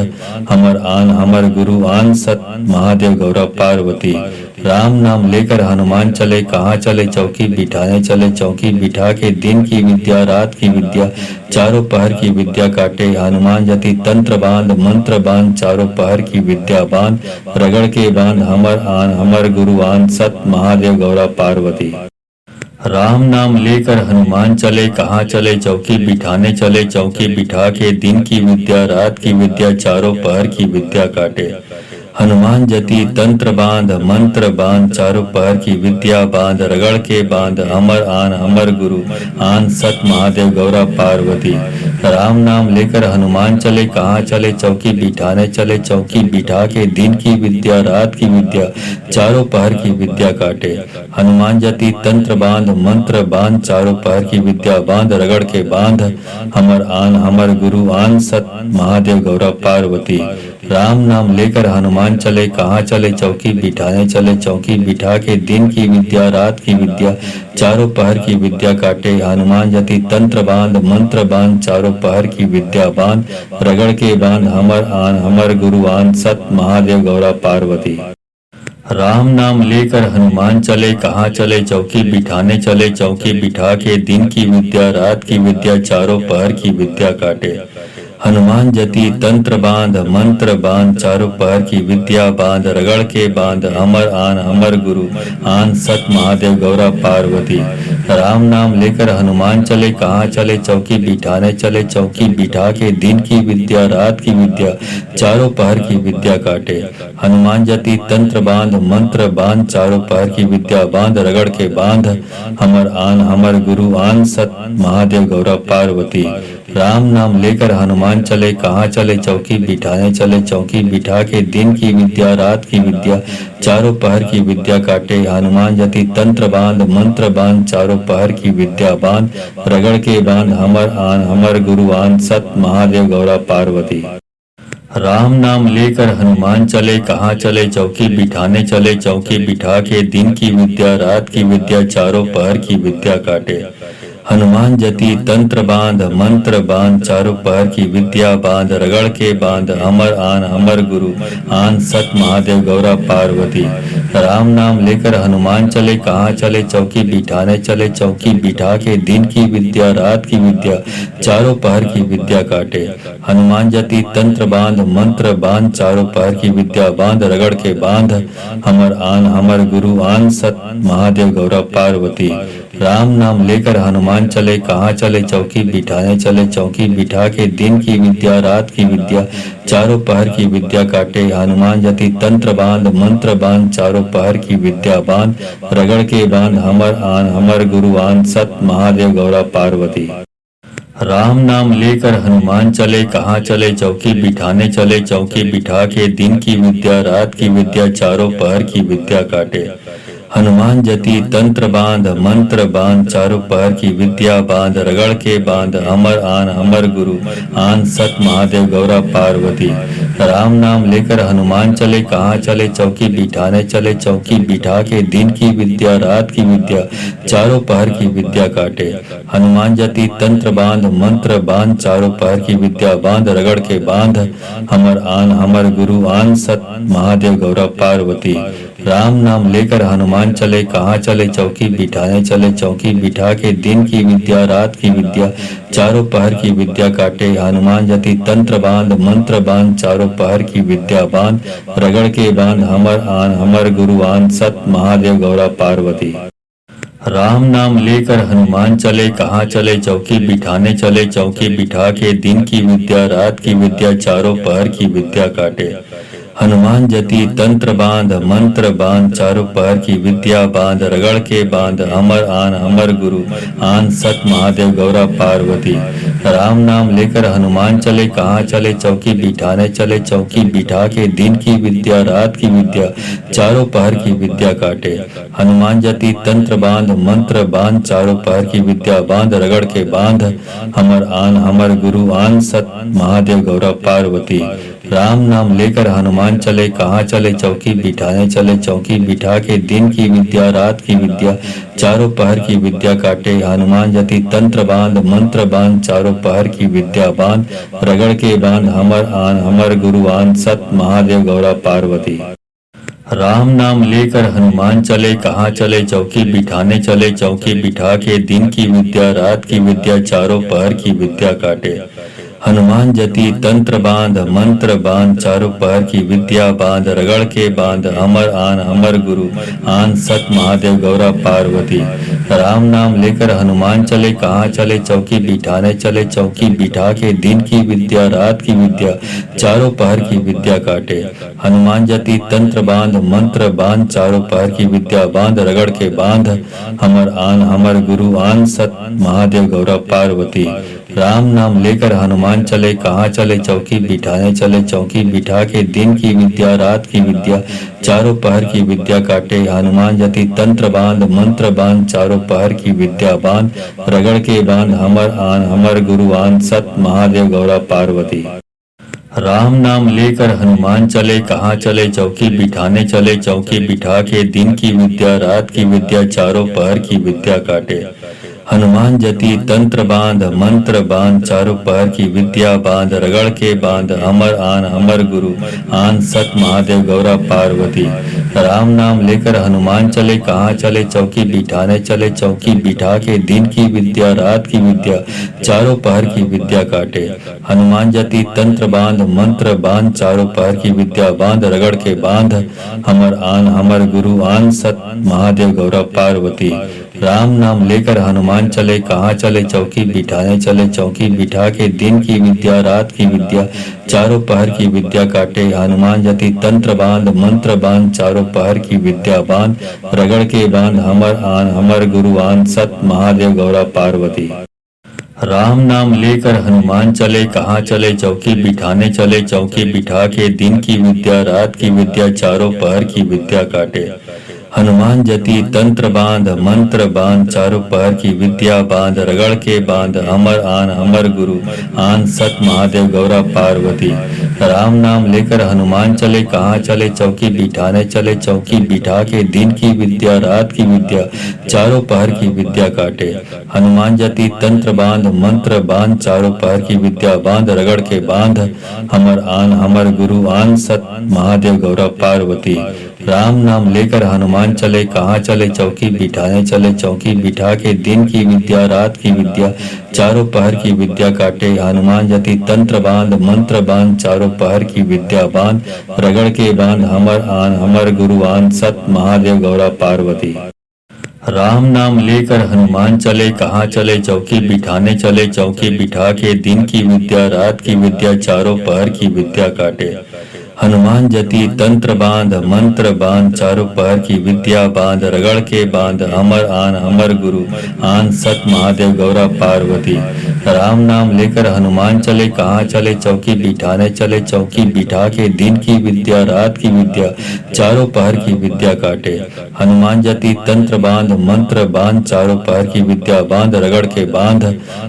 हमर आन हमर गुरु आन सत महादेव गौरा पार्वती। राम नाम लेकर हनुमान चले कहाँ चले, चौकी बिठाने चले चौकी बिठा के। दिन की विद्या रात की विद्या चारों पहर की विद्या काटे। हनुमान जति तंत्र बांध मंत्र बांध चारों पहर की विद्या बांध। रगड़ के बांध हमर आन हमर गुरु आन सत महादेव गौरा पार्वती। राम नाम लेकर हनुमान चले कहाँ चले, चौकी बिठाने चले चौकी बिठा के। दिन की विद्या रात की विद्या चारों पहर की विद्या काटे। हनुमान जति तंत्र बांध मंत्र बांध चारों पहर की विद्या बांध। रगड़ के बांध हमर आन हमर गुरु आन सत महादेव गौरा पार्वती। राम नाम लेकर हनुमान चले कहाँ चले, चौकी बिठाने चले चौकी बिठा के। दिन की विद्या रात की विद्या चारों पहर की विद्या काटे। हनुमान जति तंत्र बांध मंत्र बांध चारों पहर की विद्या बांध। रगड़ के बांध हमर आन हमर गुरु आन सत महादेव गौरा पार्वती। राम नाम लेकर हनुमान चले कहाँ चले, चौकी बिठाने चले चौकी बिठा के। दिन की विद्या रात की विद्या चारों पहर की विद्या काटे। हनुमान जति तंत्र बांध मंत्र बांध चारों पहर की विद्या बांध। रगड़ के बांध हमर आन हमर गुरु आन सत महादेव गौरा पार्वती। राम नाम लेकर हनुमान चले, कहाँ चले चौकी बिठाने चले, चौकी बिठा के दिन की विद्या रात की विद्या चारों पहर की विद्या काटे। हनुमान जति तंत्र बांध मंत्र बांध, चारों पहर की विद्या बांध, रगड़ के बांध अमर आन अमर गुरु आन, सत महादेव गौरा पार्वती। राम नाम लेकर हनुमान चले, कहाँ चले चौकी बिठाने चले, चौकी बिठा के दिन की विद्या रात की विद्या चारों पहर की विद्या काटे। हनुमान जति तंत्र बांध मंत्र बांध, चारों पहर की विद्या बांध, रगड़ के बांध हमर आन हमर गुरु आन, सत महादेव गौरा पार्वती। राम नाम लेकर हनुमान चले, कहाँ चले चौकी बिठाने चले, चौकी बिठा के दिन की विद्या रात की विद्या चारों पहर की विद्या काटे। हनुमान जति तंत्र बांध मंत्र बांध, चारों पहर की विद्या बांध, रगड़ के बांध हमर आन हमर गुरु आन, सत महादेव गौरा पार्वती। राम नाम लेकर हनुमान चले, कहाँ चले चौकी बिठाने चले, चौकी बिठा के दिन की विद्या रात की विद्या चारों पहर की विद्या काटे। हनुमान जति तंत्र बांध मंत्र बांध, चारों पहर की विद्या बांध, रगड़ के बांध अमर आन अमर गुरु आन, सत महादेव गौरा पार्वती। राम नाम लेकर हनुमान चले, कहाँ चले चौकी बिठाने चले, चौकी बिठा के दिन की विद्या रात की विद्या चारों पहर की विद्या काटे। हनुमान जति तंत्र बांध मंत्र बांध, चारों पहर की विद्या बांध, रगड़ के बांध हमर आन हमर गुरु आन, सत महादेव गौरा पार्वती। राम नाम लेकर हनुमान चले, कहाँ चले चौकी बिठाने चले, चौकी बिठा के दिन की विद्या रात की विद्या चारों पहर की विद्या काटे। हनुमान जति तंत्र बांध मंत्र बांध, चारों पहर की विद्या बांध, रगड़ के बांध हमर आन हमर गुरु आन, सत महादेव गौरा पार्वती। राम नाम लेकर हनुमान चले, कहाँ चले चौकी बिठाने चले, चौकी बिठा के दिन की विद्या रात की विद्या चारों पहर की विद्या काटे। हनुमान जति तंत्र बांध मंत्र बांध, चारों पहर की विद्या बांध, रगड़ के बांध अमर आन अमर गुरु आन, सत महादेव गौरा पार्वती। राम नाम लेकर हनुमान चले, कहाँ चले चौकी बिठाने चले, चौकी बिठा के दिन की विद्या रात की विद्या चारों पहर की विद्या काटे। हनुमान जति तंत्र बांध मंत्र बांध, चारों पहर की विद्या बांध, रगड़ के बांध हमर आन हमर गुरु आन, सत महादेव गौरा पार्वती। राम नाम लेकर हनुमान चले, कहाँ चले चौकी बिठाने चले, चौकी बिठा के दिन की विद्या रात की विद्या चारों पहर की विद्या काटे। हनुमान जति तंत्र बांध मंत्र बांध, चारों पहर की विद्या बांध, रगड़ के बांध हमर आन हमर गुरु आन, सत महादेव गौरा पार्वती। राम नाम लेकर हनुमान चले, कहाँ चले चौकी बिठाने चले, चौकी बिठा के दिन की विद्या रात की विद्या चारों पहर की विद्या काटे। हनुमान जति तंत्र बांध मंत्र बांध, चारों पहर की विद्या बांध, रगड़ के बांध अमर आन अमर गुरु आन, सत महादेव गौरा पार्वती। राम नाम लेकर हनुमान चले, कहाँ चले चौकी बिठाने चले, चौकी बिठा के दिन की विद्या रात की विद्या चारों पहर की विद्या काटे। हनुमान जति तंत्र बांध मंत्र बांध, चारों पहर की विद्या बांध, रगड़ के बांध हमर आन हमर गुरु आन, सत महादेव गौरा पार्वती। राम नाम लेकर हनुमान चले, कहाँ चले चौकी बिठाने चले, चौकी बिठा के दिन की विद्या रात की विद्या चारों पहर की विद्या काटे। हनुमान जति तंत्र बांध मंत्र बांध, चारों पहर की विद्या बांध, रगड़ के बांध हमर आन हमर गुरु आन, सत महादेव गौरा पार्वती। राम नाम लेकर हनुमान चले, कहाँ चले चौकी बिठाने चले, चौकी बिठा के दिन की विद्या रात की विद्या चारों पहर की विद्या काटे। हनुमान जति तंत्र बांध मंत्र बांध, चारों पहर की विद्या बांध, रगड़ के बांध अमर आन अमर गुरु आन, सत महादेव गौरा पार्वती। राम नाम लेकर हनुमान चले, कहाँ चले चौकी बिठाने चले, चौकी बिठा के दिन की विद्या रात की विद्या चारों पहर की विद्या काटे। हनुमान जति तंत्र बांध मंत्र बांध, चारों पहर की विद्या बांध, रगड़ के बांध हमर आन हमर गुरु आन, सत महादेव गौरा पार्वती। राम नाम लेकर हनुमान चले, कहाँ चले चौकी बिठाने चले, चौकी बिठा के दिन की विद्या रात की विद्या चारों पहर की विद्या काटे। हनुमान जति तंत्र बांध मंत्र बांध, चारों पहर की विद्या बांध, रगड़ के बांध हमर आन हमर गुरु आन, सत महादेव गौरा पार्वती। राम नाम लेकर हनुमान चले, कहाँ चले चौकी बिठाने चले, चौकी बिठा के दिन की विद्या रात की विद्या चारों पहर की विद्या काटे। हनुमान जति तंत्र बांध मंत्र बांध, चारों पहर की विद्या बांध, रगड़ के बांध अमर आन अमर गुरु आन, सत महादेव गौरा पार्वती। राम नाम लेकर हनुमान चले, कहाँ चले चौकी बिठाने चले, चौकी बिठा के दिन की विद्या रात की विद्या चारों पहर की विद्या काटे। हनुमान जति तंत्र बांध मंत्र बांध, चारों पहर की विद्या बांध, रगड़ के बांध हमर आन हमर गुरु आन, सत महादेव गौरव पार्वती। राम नाम लेकर हनुमान चले, कहाँ चले चौकी बिठाने चले, चौकी बिठा के दिन की विद्या रात की विद्या चारों पहर की विद्या काटे। हनुमान जति तंत्र बांध मंत्र बांध, चारों पहर की विद्या बांध, रगड़ के बांध हमर आन हमर गुरु आन, सत महादेव गौरव पार्वती। राम नाम लेकर हनुमान चले, कहाँ चले चौकी बिठाने चले, चौकी बिठा के दिन की विद्या रात की विद्या चारों पहर की विद्या काटे। हनुमान जति तंत्र बांध मंत्र बांध, चारों पहर की विद्या बांध, रगड़ के बांध हमर आन हमर गुरु आन, सत महादेव गौरव पार्वती। राम नाम लेकर हनुमान चले, कहाँ चले चौकी बिठाने चले, चौकी बिठा के दिन की विद्या रात की विद्या चारों पहर की विद्या काटे। हनुमान जति तंत्र बांध मंत्र बांध, चारों पहर की विद्या बांध, रगड़ के बांध हमर आन हमर गुरु आन, सत महादेव गौरव पार्वती। राम नाम लेकर हनुमान चले, कहाँ चले चौकी बिठाने चले, चौकी बिठा के दिन की विद्या रात की विद्या चारों पहर की विद्या काटे। हनुमान जति तंत्र बांध मंत्र बांध, चारों पहर की विद्या बांध, रगड़ के बांध हमर आन हमर गुरु आन, सत महादेव गौरव पार्वती। राम नाम लेकर हनुमान चले, कहाँ चले चौकी बिठाने चले, चौकी बिठा के दिन की विद्या रात की विद्या चारों पहर की विद्या काटे। हनुमान जति तंत्र बांध मंत्र बांध, चारों पहर की विद्या बांध, रगड़ के बांध हमर आन हमर गुरु आन, सत महादेव गौरव पार्वती। राम नाम लेकर हनुमान चले, कहाँ चले चौकी बिठाने चले, चौकी बिठा के दिन की विद्या रात की विद्या चारों पहर की विद्या काटे। हनुमान जति तंत्र बांध मंत्र बांध, चारों पहर की विद्या बांध, रगड़ के बांध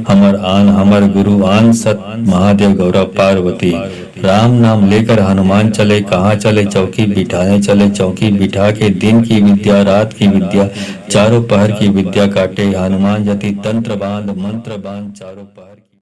हमर आन हमर गुरु आन, सत महादेव गौरव पार्वती। राम नाम लेकर हनुमान चले, कहाँ चले चौकी बिठाने चले, चौकी बिठा के दिन की विद्या रात की विद्या चारों पहर की विद्या काटे। हनुमान जति तंत्र बांध मंत्र बांध, चारों पहर